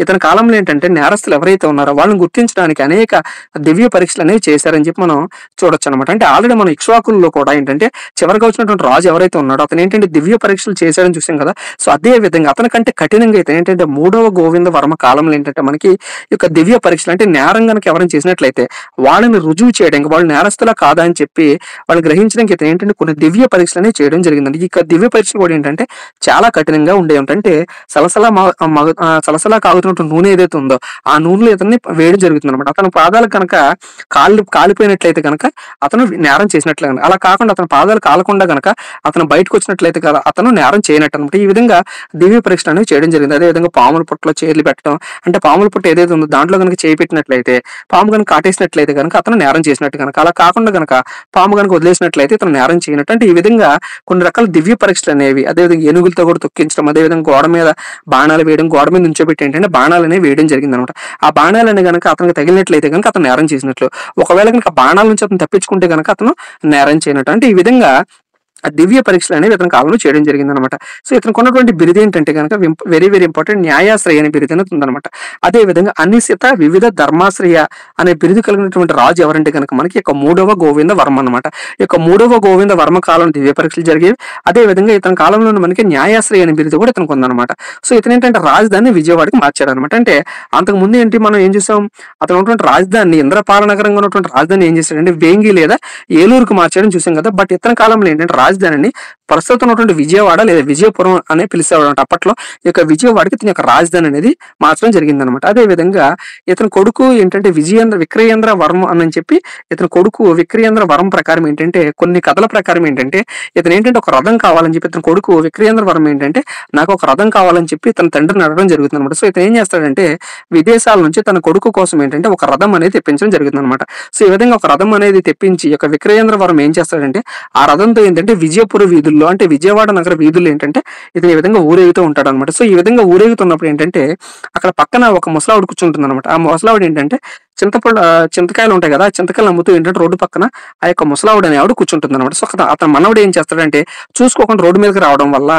ఇతని కాలంలో ఏంటంటే నేరస్తులు ఎవరైతే ఉన్నారో వాళ్ళని గుర్తించడానికి అనేక దివ్య పరీక్షలు అనేవి చేశారని చెప్పి మనం చూడొచ్చు అనమాట. అంటే ఆల్రెడీ మన ఇక్ష్వాకుల్లో కూడా ఏంటంటే చివరిగా వచ్చినటువంటి రాజు ఎవరైతే ఉన్నాడో అతను ఏంటంటే దివ్య పరీక్షలు చేశాడని చూసాం కదా. సో అదే విధంగా అతని కంటే కఠినంగా అయితే ఏంటంటే 3వ గోవింద వర్మ కాలంలో ఏంటంటే మనకి ఈ యొక్క దివ్య పరీక్షలు, అంటే నేరం కనుక ఎవరైనా చేసినట్లయితే వాళ్ళని రుజువు చేయడానికి, వాళ్ళు నేరస్తులా కాదా అని చెప్పి వాళ్ళు గ్రహించడానికి అయితే ఏంటంటే కొన్ని దివ్య పరీక్షలు అనేవి చేయడం జరిగిందండి. ఈ దివ్య పరీక్షలు కూడా ఏంటంటే చాలా కఠినంగా ఉండే అంటే సలసలా కాగుతున్నటువంటి నూనె ఏదైతే ఉందో ఆ నూనెలో ఇతన్ని వేయడం జరుగుతుంది అనమాట. అతని పాదాలు కనుక కాలిపోయినట్లయితే కనుక అతను నేరం చేసినట్లే, అలా కాకుండా అతని పాదాలు కాలకుండా కనుక అతను బయటకు వచ్చినట్లయితే కదా అతను నేరం చేయనట్టు అనమాట. ఈ విధంగా దివ్య పరీక్షలు అనేవి చేయడం జరిగింది. అదే విధంగా పాముల పుట్టలో చేర్లు పెట్టడం, అంటే పాముల పుట్ట ఏదైతే ఉందో దాంట్లో కనుక చేయి పెట్టినట్లయితే, పాము కనుక కాటేసినట్లయితే కనుక అతను నేరం చేసినట్టు కనుక, అలా కాకుండా కనుక పాము కనుక వదిలేసినట్లయితే ఇతను నేరం చేయనట్టు. అంటే ఈ విధంగా కొన్ని రకాల దివ్య పరీక్షలు అనేవి, అదేవిధంగా ఏనుగులతో కూడా తొక్కించడం, అదేవిధంగా గోడ మీద బాణాలు వేయడం, గోడ మీద నుంచోబెట్టి ఏంటంటే బాణాలు అనేవి వేయడం జరిగింది అనమాట. ఆ బాణాలు అనేవి కనుక అతనికి తగిలినట్లయితే కనుక అతను నేరం చేసినట్లు, ఒకవేళ కనుక బాణాల నుంచి అతను తప్పించుకుంటే కనుక అతను నేరం చేయనట్టు. అంటే ఈ విధంగా ఆ దివ్య పరీక్షలు అనేవి ఇతని కాలంలో చేయడం జరిగింది అనమాట. సో ఇతనికి ఉన్నటువంటి బిరుదు ఏంటంటే కనుక వెరీ వెరీ ఇంపార్టెంట్, న్యాయాశ్రయ అనే బిరుదు అనేది ఉందన్నమాట. అదే విధంగా అనిశిత వివిధ ధర్మాశ్రయ అనే బిరుదు కలిగినటువంటి రాజు ఎవరంటే కనుక మనకి యొక్క 3వ గోవింద వర్మ అనమాట. ఈ యొక్క 3వ గోవింద వర్మ కాలంలో దివ్య పరీక్షలు జరిగేవి. అదే విధంగా ఇతని కాలంలో మనకి న్యాయాశ్రయ అనే బిరుదు కూడా ఇతనికి ఉందన్నమాట. సో ఇతను ఏంటంటే రాజధాని విజయవాడకి మార్చాడు అనమాట. అంటే అంతకు ముందు ఏంటి మనం ఏం చూసాం, అతను ఉన్నటువంటి రాజధాని ఇంద్రపాల నగరంగా ఉన్నటువంటి రాజధాని ఏం చేశాడంటే వేంగి లేదా ఏలూరుకు మార్చడం చూసాం కదా. బట్ ఇతని కాలంలో ఏంటంటే రాజధానిని ప్రస్తుతం ఉన్నటువంటి విజయవాడ లేదా విజయపురం అనే పిలిచేవాడు. అప్పట్లో ఈ యొక్క విజయవాడకి ఇతని యొక్క రాజధాని అనేది మార్చడం జరిగింది అనమాట. అదే విధంగా ఇతని కొడుకు ఏంటంటే విక్రయేంద్ర వర్మ అని చెప్పి ఇతని కొడుకు విక్రయేంద్ర వర్మ ప్రకారం ఏంటంటే కొన్ని కథల ప్రకారం ఏంటంటే ఇతను ఏంటంటే ఒక రథం కావాలని చెప్పి ఇతని కొడుకు విక్రయేంద్ర వర్మ ఏంటంటే నాకు ఒక రథం కావాలని చెప్పి ఇతని తండ్రిని అడగడం జరుగుతుంది అనమాట. సో ఇతను ఏం చేస్తాడంటే విదేశాల నుంచి తన కొడుకు కోసం ఏంటంటే ఒక రథం అనేది తెప్పించడం జరుగుతుంది అనమాట. సో ఈ విధంగా ఒక రథం అనేది తెప్పించి యొక్క విక్రయేంద్ర వర్మ ఏం చేస్తాడంటే ఆ రథంతో ఏంటంటే విజయపుర వీధుల్లో, అంటే విజయవాడ నగర వీధుల్లో ఏంటంటే ఇతను ఈ విధంగా ఊరేగుతూ ఉంటాడు అనమాట. సో ఈ విధంగా ఊరేగుతున్నప్పుడు ఏంటంటే అక్కడ పక్కన ఒక ముసలావిడ కూర్చుంటుంది అనమాట. ఆ ముసలావిడ ఏంటంటే చింతకాయలు ఉంటాయి కదా, చింతకాయలు అమ్ముతూ ఏంటంటే రోడ్డు పక్కన ఆ యొక్క ముసలావిడ అనే ఆవిడ కూర్చుంటుంది అనమాట. సో అతను మనవడు ఏం చేస్తాడంటే చూసుకోకుండా రోడ్డు మీదకి రావడం వల్ల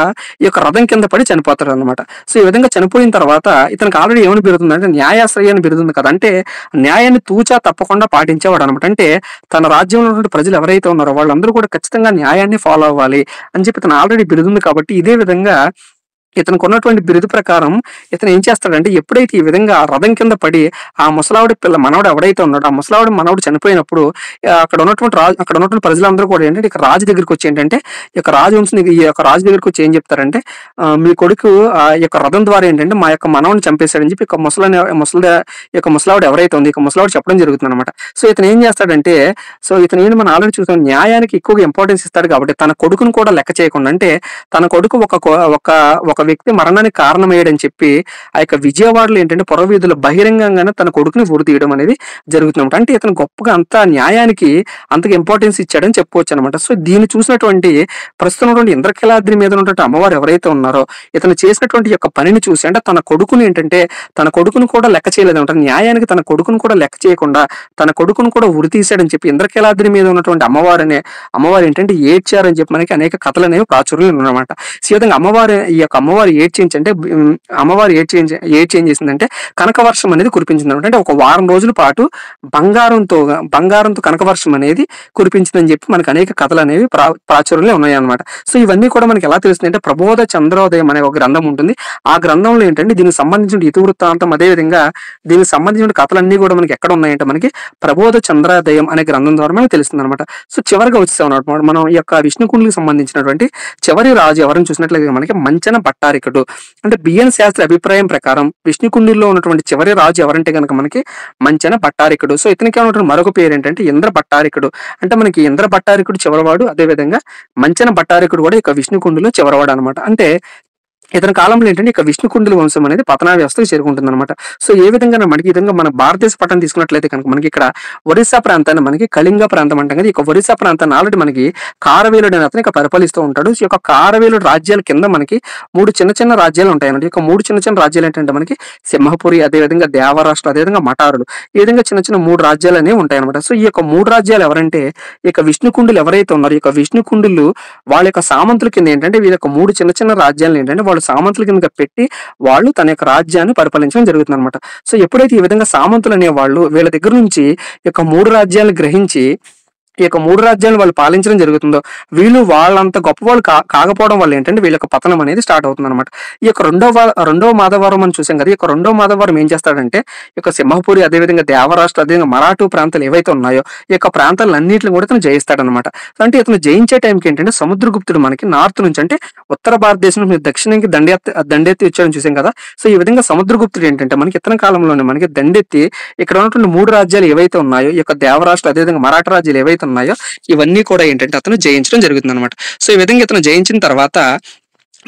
ఈ యొక్క రథం కింద పడి చనిపోతాడు అనమాట. సో ఈ విధంగా చనిపోయిన తర్వాత ఇతనికి ఆల్రెడీ ఏమని బిరుదుంది అంటే న్యాయాశ్రయ అని బిరుదుంది కదా. అంటే న్యాయాన్ని తూచా తప్పకుండా పాటించేవాడు అనమాట. అంటే తన రాజ్యంలో ఉన్నటువంటి ప్రజలు ఎవరైతే ఉన్నారో వాళ్ళందరూ కూడా ఖచ్చితంగా న్యాయాన్ని ఫాలో అవ్వాలి అని చెప్పి ఇతను ఆల్రెడీ బిరుదుంది కాబట్టి ఇదే విధంగా ఇతనికి ఉన్నటువంటి బిరుదు ప్రకారం ఇతను ఏం చేస్తాడంటే ఎప్పుడైతే ఈ విధంగా రథం కింద పడి ఆ ముసలావిడి మనవడు ఎవడైతే ఉన్నాడో ఆ ముసలావిడి మనవడు చనిపోయినప్పుడు అక్కడ ఉన్నటువంటి ప్రజలందరూ కూడా ఏంటంటే ఇక రాజు దగ్గరికి వచ్చి ఏంటంటే ఈ యొక్క రాజవంశం ఈ యొక్క రాజు దగ్గరికి వచ్చి ఏం చెప్తారంటే మీ కొడుకు ఆ యొక్క రథం ద్వారా ఏంటంటే మా యొక్క మనవడిని చంపేశాడని చెప్పి ముసలావిడ ఎవరైతే ఉంది ఇక ముసలావిడ చెప్పడం జరుగుతుంది అనమాట. సో ఇతను ఏం చేస్తాడంటే ఇతను ఏంటి మనం ఆల్రెడీ చూసాం న్యాయానికి ఎక్కువగా ఇంపార్టెన్స్ ఇస్తాడు కాబట్టి తన కొడుకును కూడా లెక్క చేయకుండా, అంటే తన కొడుకు ఒక ఒక వ్యక్తి మరణానికి కారణమయ్యాడని చెప్పి ఆ యొక్క విజయవాడలో ఏంటంటే పురవీధులు బహిరంగంగానే తన కొడుకుని ఉరి తీయడం అనేది జరుగుతుందన్నమాట. అంటే ఇతను గొప్పగా అంత న్యాయానికి అంతగా ఇంపార్టెన్స్ ఇచ్చాడని చెప్పుకోవచ్చు అనమాట. సో దీన్ని చూసినటువంటి ప్రస్తుతం ఉన్నటువంటి ఇంద్రకీలాద్రి మీద ఉన్నటువంటి అమ్మవారు ఎవరైతే ఉన్నారో ఇతను చేసినటువంటి యొక్క పనిని చూసి అంటే తన కొడుకుని ఏంటంటే తన కొడుకును కూడా లెక్క చేయలేదన్నమాట. న్యాయానికి తన కొడుకును కూడా లెక్క చేయకుండా తన కొడుకును కూడా ఉరి తీశాడని చెప్పి ఇంద్రకీలాద్రి మీద ఉన్నటువంటి అమ్మవారు ఏంటంటే ఏడ్చారని చెప్పి మనకి అనేక కథలు అనేవి ప్రాచుర్యం ఉన్నమాట. సో ఈ విధంగా ఈ యొక్క అమ్మవారు ఏడ్చేంచంటే అమ్మవారు ఏం చేసిందంటే కనకవర్షం అనేది కురిపించింది అనమాట. అంటే ఒక వారం రోజుల పాటు బంగారంతో కనకవర్షం అనేది కురిపించిందని చెప్పి మనకి అనేక కథలు అనేవి ప్రాచుర్యంలో ఉన్నాయి అనమాట. సో ఇవన్నీ కూడా మనకి ఎలా తెలుస్తుంది అంటే ప్రబోధ చంద్రోదయం అనే ఒక గ్రంథం ఉంటుంది. ఆ గ్రంథంలో ఏంటంటే దీనికి సంబంధించిన ఇతివృత్తాంతం అదేవిధంగా దీనికి సంబంధించిన కథలన్నీ కూడా మనకి ఎక్కడ ఉన్నాయంటే మనకి ప్రబోధ చంద్రోదయం అనే గ్రంథం ద్వారా మనకి తెలుస్తుంది అనమాట. సో చివరిగా వచ్చేసాం అనమాట మనం ఈ యొక్క విష్ణుకుండికి సంబంధించినటువంటి చివరి రాజు ఎవరిని చూసినట్లయితే మనకి మంచన భట్టారికుడు. అంటే బిఎన్ శాస్త్రి అభిప్రాయం ప్రకారం విష్ణుకుండిలో ఉన్నటువంటి చివరి రాజు ఎవరంటే కనుక మనకి మంచన భట్టారికుడు. సో ఇతనికి ఉన్నటువంటి మరొక పేరు ఏంటంటే ఇంద్ర భట్టారికుడు. అంటే మనకి ఇంద్ర భట్టారికుడు చివరివాడు, అదేవిధంగా మంచన భట్టారికుడు కూడా ఇక విష్ణుకుండిలో చివరివాడు అనమాట. అంటే ఇతని కాలంలో ఏంటంటే ఇక విష్ణుకుండిల వంశం అనేది పతనా వ్యవస్థకు చేరుకుంటుంది అనమాట. సో ఏ విధంగా మనకి ఈ విధంగా మన భారతదేశ పట్టణం తీసుకున్నట్లయితే కనుక మనకి ఇక్కడ ఒరిస్సా ప్రాంతాన్ని మనకి కళింగ ప్రాంతం అంటాం కదా. ఇక ఒరిస్సా ప్రాంతాన్ని ఆల్రెడీ మనకి కారవేలుడు అనే అతను ఇక పరిపాలిస్తూ ఉంటాడు. ఈ యొక్క కారవేలుడు రాజ్యాల కింద మనకి 3 చిన్న చిన్న రాజ్యాలు ఉంటాయి అన్నమాట. ఇక 3 చిన్న చిన్న రాజ్యాలు ఏంటంటే మనకి సింహపురి, అదేవిధంగా దేవరాష్ట్ర, అదేవిధంగా మటారులు, ఈ విధంగా చిన్న చిన్న 3 రాజ్యాలు అనేవి ఉంటాయి అనమాట. సో ఈ యొక్క 3 రాజ్యాలు ఎవరంటే ఇక విష్ణుకుండులు ఎవరైతే ఉన్నారో ఈ యొక్క విష్ణుకుండులు వాళ్ళ యొక్క సామంతుల కింద ఏంటంటే వీళ్ళ యొక్క 3 చిన్న చిన్న రాజ్యాలు ఏంటంటే వాళ్ళు సామంతుల కింద పెట్టి వాళ్ళు తన యొక్క రాజ్యాన్ని పరిపాలించడం జరుగుతుంది అనమాట. సో ఎప్పుడైతే ఈ విధంగా సామంతులు అనే వాళ్ళు వీళ్ళ దగ్గర నుంచి ఈ యొక్క 3 రాజ్యాలను గ్రహించి ఈ యొక్క 3 రాజ్యాలను వాళ్ళు పాలించడం జరుగుతుందో వీళ్ళు వాళ్ళంత గొప్ప వాళ్ళు కాకపోవడం వల్ల ఏంటంటే వీళ్ళ యొక్క పతనం అనేది స్టార్ట్ అవుతుంది అనమాట. ఈ యొక్క రెండవ మాధవరం అని చూసాం కదా. ఈ యొక్క రెండవ మాధవరం ఏం చేస్తాడంటే ఈ యొక్క సింహపురి, అదేవిధంగా దేవరాష్ట్ర, అదేవిధంగా మరాఠు ప్రాంతాలు ఏవైతే ఉన్నాయో ఈ యొక్క ప్రాంతాలన్నింటిని కూడా ఇతను జయిస్తాడనమాట. అంటే ఇతను జయించే టైంకి ఏంటంటే సముద్రగుప్తుడు మనకి నార్త్ నుంచి అంటే ఉత్తర భారతదేశం నుంచి దక్షిణానికి దండెత్తి వచ్చాడని చూసాం కదా. సో ఈ విధంగా సముద్రగుప్తుడు ఏంటంటే మనకి ఇతని కాలంలోనే మనకి దండెత్తి ఇక్కడ ఉన్నటువంటి 3 రాజ్యాలు ఏవైతే ఉన్నాయో ఈ యొక్క దేవరాష్ట్ర, అదేవిధంగా మరాఠా రాజ్యాలు ఏవైతే ఉన్నాయో ఇవన్నీ కూడా ఏంటంటే అతను జయించడం జరుగుతుంది అనమాట. సో ఈ విధంగా ఇతను జయించిన తర్వాత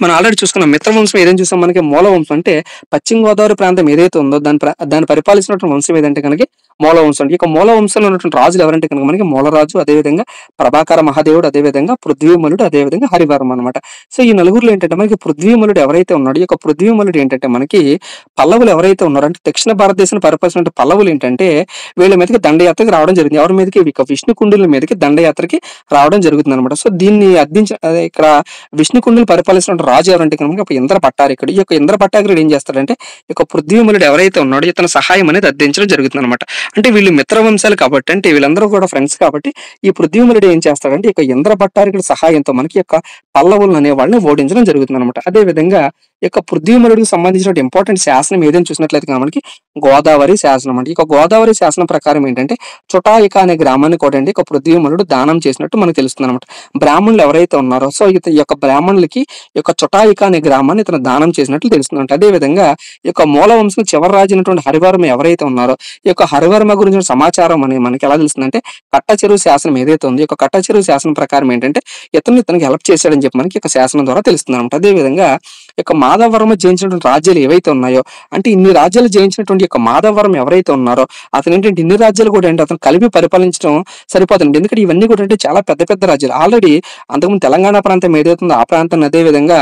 మనం ఆల్రెడీ చూసుకున్నాం మిత్రవంశం ఏదైనా చూసాం మనకి మూల వంశం అంటే పశ్చిమ గోదావరి ప్రాంతం ఏదైతే ఉందో దాన్ని పరిపాలించినటువంటి వంశం ఏదంటే కనుక మూల వంశం. ఇక మూల వంశంలో ఉన్నటువంటి రాజులు ఎవరంటే కనుక మనకి మూలరాజు, అదేవిధంగా ప్రభాకర మహాదేవుడు, అదేవిధంగా పృథ్వీమలుడు, అదేవిధంగా హరివర్మ అనమాట. సో ఈ నలుగురులో ఏంటంటే మనకి పృథ్వీమలుడు ఎవరైతే ఉన్నాడో ఈ యొక్క పృథ్వీమలుడు ఏంటంటే మనకి పల్లవులు ఎవరైతే ఉన్నారో అంటే దక్షిణ భారతదేశాన్ని పరిపాలించిన పల్లవులు ఏంటంటే వీళ్ళ మీదకి దండయాత్రకి రావడం జరిగింది. ఎవరి మీదకి ఇక విష్ణుకుండుల మీదకి దండయాత్రకి రావడం జరుగుతుంది అనమాట. సో దీన్ని ఇక్కడ విష్ణుకుండులు పరిపాలించిన రాజు ఎవరంటే కనుక ఇంద్ర భట్టారికుడు. ఈ యొక్క ఇంద్ర భట్టారికుడు ఏం చేస్తాడంటే ఈ యొక్క పృథ్వీమలుడు ఎవరైతే ఉన్నాడో ఇతని సహాయం అనేది అర్థించడం జరుగుతుంది అనమాట. అంటే వీళ్ళు మిత్రవంశాలు కాబట్టి అంటే వీళ్ళందరూ కూడా ఫ్రెండ్స్ కాబట్టి ఈ పృథ్వీమలుడు ఏం చేస్తాడంటే ఇక ఇంద్ర భట్టారికుడి సహాయంతో మనకి యొక్క పల్లవులు అనే వాళ్ళని ఓడించడం జరుగుతుంది అనమాట. అదే విధంగా ఈ యొక్క పృథ్వీమలుడికి సంబంధించిన ఇంపార్టెంట్ శాసనం ఏదైనా చూసినట్లయితే మనకి గోదావరి శాసనం అంటే ఇక గోదావరి శాసనం ప్రకారం ఏంటంటే చొటాయిక అనే గ్రామాన్ని కూడా అండి ఇక పృథ్వీమలుడు దానం చేసినట్టు మనకు తెలుస్తుంది అనమాట. బ్రాహ్మణులు ఎవరైతే ఉన్నారో సో ఈ యొక్క బ్రాహ్మణులకి ఈ యొక్క చొటాయిక అనే గ్రామాన్ని ఇతను దానం చేసినట్లు తెలుస్తుంది. అదే విధంగా ఈ యొక్క మూల వంశం చివరి రాజు అయినటువంటి హరివర్మ ఎవరైతే ఉన్నారో ఈ యొక్క హరివర్మ గురించిన సమాచారం అనేది మనకి ఎలా తెలుస్తుందంటే కట్ట చెరువు శాసనం ఏదైతే ఉందో ఈ యొక్క కట్ట చెరువు శాసనం ప్రకారం ఏంటంటే ఇతనికి హెల్ప్ చేశాడని చెప్పి మనకి ఒక శాసనం ద్వారా తెలుస్తుంది అనమాట. అదే విధంగా యొక్క మాధవవర్మ జయించినటువంటి రాజ్యాలు ఏవైతే ఉన్నాయో అంటే ఇన్ని రాజ్యాలు జయించినటువంటి యొక్క మాధవవర్మ ఎవరైతే ఉన్నారో అతను ఏంటంటే ఇన్ని రాజ్యాలు కూడా అంటే అతను కలిపి పరిపాలించడం సరిపోతుంది. ఎందుకంటే ఇవన్నీ కూడా అంటే చాలా పెద్ద పెద్ద రాజ్యాలు. ఆల్రెడీ అంతకుముందు తెలంగాణ ప్రాంతం ఏదైతే ఉందో ఆ ప్రాంతాన్ని, అదే విధంగా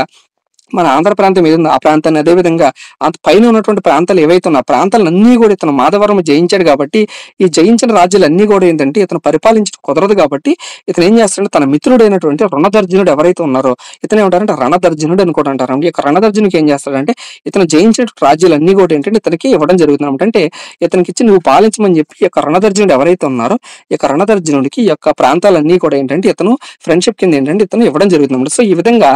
మన ఆంధ్ర ప్రాంతం ఏదో ఆ ప్రాంతాన్ని, అదేవిధంగా అంత పైన ఉన్నటువంటి ప్రాంతాలు ఏవైతే ఉన్నా ప్రాంతాలన్నీ కూడా ఇతను మాధవవర్మ జయించాడు కాబట్టి ఈ జయించిన రాజ్యాలన్నీ కూడా ఏంటంటే ఇతను పరిపాలించడం కుదరదు కాబట్టి ఇతను ఏం చేస్తాడంటే తన మిత్రుడైనటువంటి రణదర్జునుడు ఎవరైతే ఉన్నారో ఇతను ఏమంటారంటే రణదర్జునుడు అని కూడా అంటారు. ఈ యొక్క రణదర్జునికి ఏం చేస్తాడంటే ఇతను జయించిన రాజ్యాలన్నీ కూడా ఏంటంటే ఇతనికి ఇవ్వడం జరుగుతుంది. అంటే ఇతనికి ఇచ్చి నువ్వు పాలించమని చెప్పి ఈ యొక్క రణదర్జునుడు ఎవరైతే ఉన్నారో ఈ యొక్క రణదర్జునుడికి ఈ యొక్క ప్రాంతాలన్నీ కూడా ఏంటంటే ఇతను ఫ్రెండ్షిప్ కింద ఏంటంటే ఇతను ఇవ్వడం జరుగుతుంది. సో ఈ విధంగా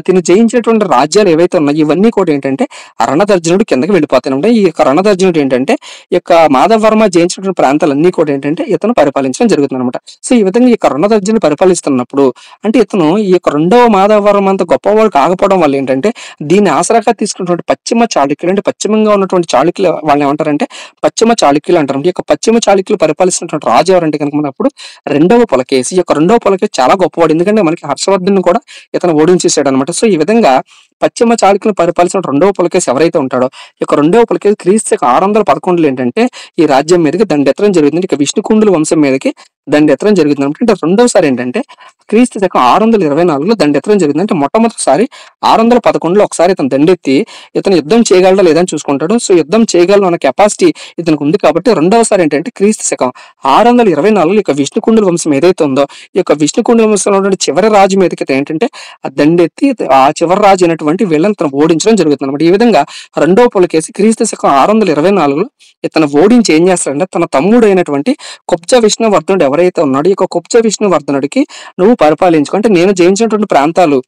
తిను జయించిన రాజ్యాలు ఏవైతే ఉన్నాయి ఇవన్నీ కూడా ఏంటంటే రణదర్జునుడు కిందకి వెళ్ళిపోతాయి. ఈ యొక్క రణదర్జునుడు ఏంటంటే ఈ యొక్క మాధవవర్మ జయించినటువంటి ప్రాంతాలన్నీ కూడా ఏంటంటే ఇతను పరిపాలించడం జరుగుతుంది అనమాట. సో ఈ విధంగా ఈ యొక్క రణదర్జునుడు పరిపాలిస్తున్నప్పుడు అంటే ఇతను ఈ యొక్క రెండవ మాధవవర్మ అంత గొప్పవాడు కాకపోవడం వల్ల ఏంటంటే దీన్ని ఆసరాగా తీసుకున్నటువంటి పశ్చిమ చాళుక్యులు అంటే పశ్చిమంగా ఉన్నటువంటి చాళుక్యులు వాళ్ళని ఏమంటారంటే పశ్చిమ చాళుక్యులు అంటారు. ఈ యొక్క పశ్చిమ చాళుక్యులు పరిపాలిస్తున్నటువంటి రాజు ఎవరంటే కనుక మనప్పుడు రెండవ పులకేశి. ఈ యొక్క రెండవ పులకేశి చాలా గొప్పవాడు. ఎందుకంటే మనకి హర్షవర్ధన్ కూడా ఇతను ఓడించేసాడు అనమాట. సో ఈ విధంగా పశ్చిమ చాళుక్యులను పరిపాలించిన రెండవ పులకేశి ఎవరైతే ఉంటాడో ఈ యొక్క రెండవ పులకేశి క్రీస్తు 611 ఏంటంటే ఈ రాజ్యం మీదకి దండెత్తడం జరుగుతుంది. ఇక విష్ణుకుండుల వంశం మీదకి దండెత్తడం జరుగుతుంది. అంటే రెండవసారి ఏంటంటే క్రీస్తు శకం 624లో దండెత్తడం జరిగింది. అంటే మొట్టమొదటిసారి 611లో ఒకసారి ఇతను దండెత్తి ఇతను యుద్ధం చేయగలడా లేదని చూసుకుంటాడు. సో యుద్ధం చేయగలను అన్న కెపాసిటీ ఇతనికి ఉంది కాబట్టి రెండవసారి ఏంటంటే క్రీస్తు శకం 624లో ఇక విష్ణుకుండుల వంశం ఏదైతే ఉందో ఈ యొక్క విష్ణుకుండుల వంశంలో ఉన్న చివరి రాజు మీదకి ఏంటంటే ఆ దండెత్తి ఆ చివరి రాజు అయినటువంటి వీళ్ళని తను ఓడించడం జరుగుతుంది అనమాట. ఈ విధంగా రెండవ పులకేసి క్రీస్తు శకం 624లో ఇతను ఓడించి ఏం చేస్తాడంటే తన తమ్ముడు అయినటువంటి కుబ్జ విష్ణువర్ధనుడు ఎవరైతే ఉన్నాడో ఈ యొక్క కుబ్జ విష్ణువర్ధనుడికి నువ్వు పరిపాలించుకో, అంటే నేను జయించినటువంటి ప్రాంతాలు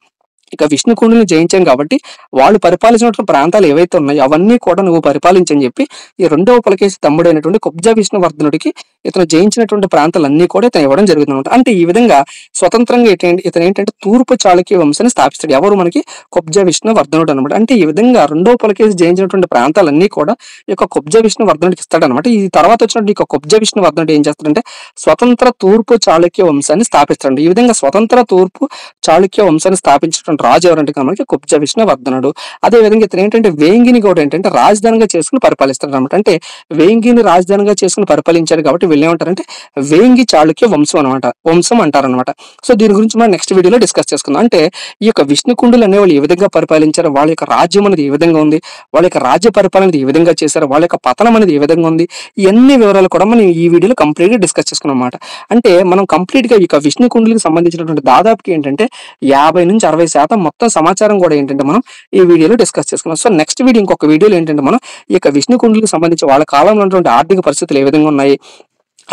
ఇక విష్ణుకుండుని జయించాను కాబట్టి వాళ్ళు పరిపాలించినటువంటి ప్రాంతాలు ఏవైతే ఉన్నాయో అవన్నీ కూడా నువ్వు పరిపాలించని చెప్పి ఈ రెండవ పులకేసి తమ్ముడైనటువంటి కుబ్జ విష్ణువర్ధనుడికి ఇతను జయించినటువంటి ప్రాంతాలన్నీ కూడా ఇతను ఇవ్వడం జరుగుతుంది. అంటే ఈ విధంగా స్వతంత్రంగా ఇతను ఏంటంటే తూర్పు చాళుక్య వంశాన్ని స్థాపిస్తాడు. ఎవరు మనకి కుబ్జ విష్ణువర్ధనుడు అనమాట. అంటే ఈ విధంగా రెండవ పులకేసి జయించినటువంటి ప్రాంతాలన్నీ కూడా ఈ యొక్క కుబ్జ విష్ణువర్ధనుడికి ఇస్తాడు అనమాట. ఈ తర్వాత వచ్చినటువంటి ఈ యొక్క కుబ్జ విష్ణువర్ధనుడు ఏం చేస్తాడంటే స్వతంత్ర తూర్పు చాళుక్య వంశాన్ని స్థాపిస్తాడు. ఈ విధంగా స్వతంత్ర తూర్పు చాళుక్య వంశాన్ని స్థాపించినటువంటి రాజు ఎవరంటే మనకి కుబ్జ విష్ణువర్ధనుడు. అదే విధంగా ఇతను ఏంటంటే వేంగిని కూడా ఏంటంటే రాజధానిగా చేసుకుని పరిపాలిస్తాడు అనమాట. అంటే వేంగిని రాజధానిగా చేసుకుని పరిపాలించాడు కాబట్టి వీళ్ళు ఏమంటారంటే వేంగి చాళుక్య వంశం అంటారనమాట. సో దీని గురించి మనం నెక్స్ట్ వీడియోలో డిస్కస్ చేసుకుందాం. అంటే ఈ యొక్క విష్ణుకుండులు అనేవాళ్ళు ఏ విధంగా పరిపాలించారు, వాళ్ళ యొక్క రాజ్యం అనేది ఏ విధంగా ఉంది, వాళ్ళ యొక్క రాజ్య పరిపాలన అనేది ఏ విధంగా చేశారు, వాళ్ళ యొక్క పతనం అనేది ఏ విధంగా ఉంది, ఇవన్నీ వివరాలు కూడా మనం ఈ వీడియోలో కంప్లీట్ గా డిస్కస్ చేసుకున్నాం అనమాట. అంటే మనం కంప్లీట్ గా ఈ యొక్క విష్ణుకుండులకు సంబంధించినటువంటి దాదాపుకి ఏంటంటే 50 నుంచి 60% మొత్తం సమాచారం కూడా ఏంటంటే మనం ఈ వీడియోలో డిస్కస్ చేసుకున్నాం. సో నెక్స్ట్ వీడియో ఇంకొక వీడియోలో ఏంటంటే మనం ఈ యొక్క విష్ణుకుండులకు సంబంధించి వాళ్ళ కాలంలో ఉన్నటువంటి ఆర్థిక పరిస్థితులు ఏ విధంగా ఉన్నాయి,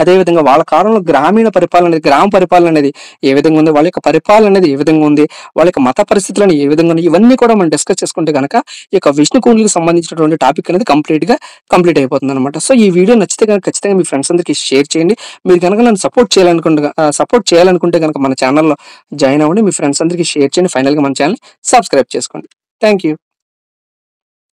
అదేవిధంగా వాళ్ళ కాలంలో గ్రామ పరిపాలన అనేది ఏ విధంగా ఉంది, వాళ్ళ యొక్క పరిపాలన అనేది ఏ విధంగా ఉంది, వాళ్ళ యొక్క మత పరిస్థితులను ఏ విధంగా ఉన్నాయి, ఇవన్నీ కూడా మనం డిస్కస్ చేసుకుంటే కనుక ఈ యొక్క విష్ణుకుండులకు సంబంధించినటువంటి టాపిక్ అనేది కంప్లీట్ అయిపోతుంది అనమాట. సో ఈ వీడియో నచ్చితే కనుక ఖచ్చితంగా మీ ఫ్రెండ్స్ అందరికీ షేర్ చేయండి. మీరు కనుక నన్ను సపోర్ట్ చేయాలనుకుంటే కనుక మన ఛానల్లో జాయిన్ అవ్వండి. మీ ఫ్రెండ్స్ అందరికీ షేర్ చేయండి. ఫైనల్గా మన ఛానల్ సబ్స్క్రైబ్ చేసుకోండి. Thank you.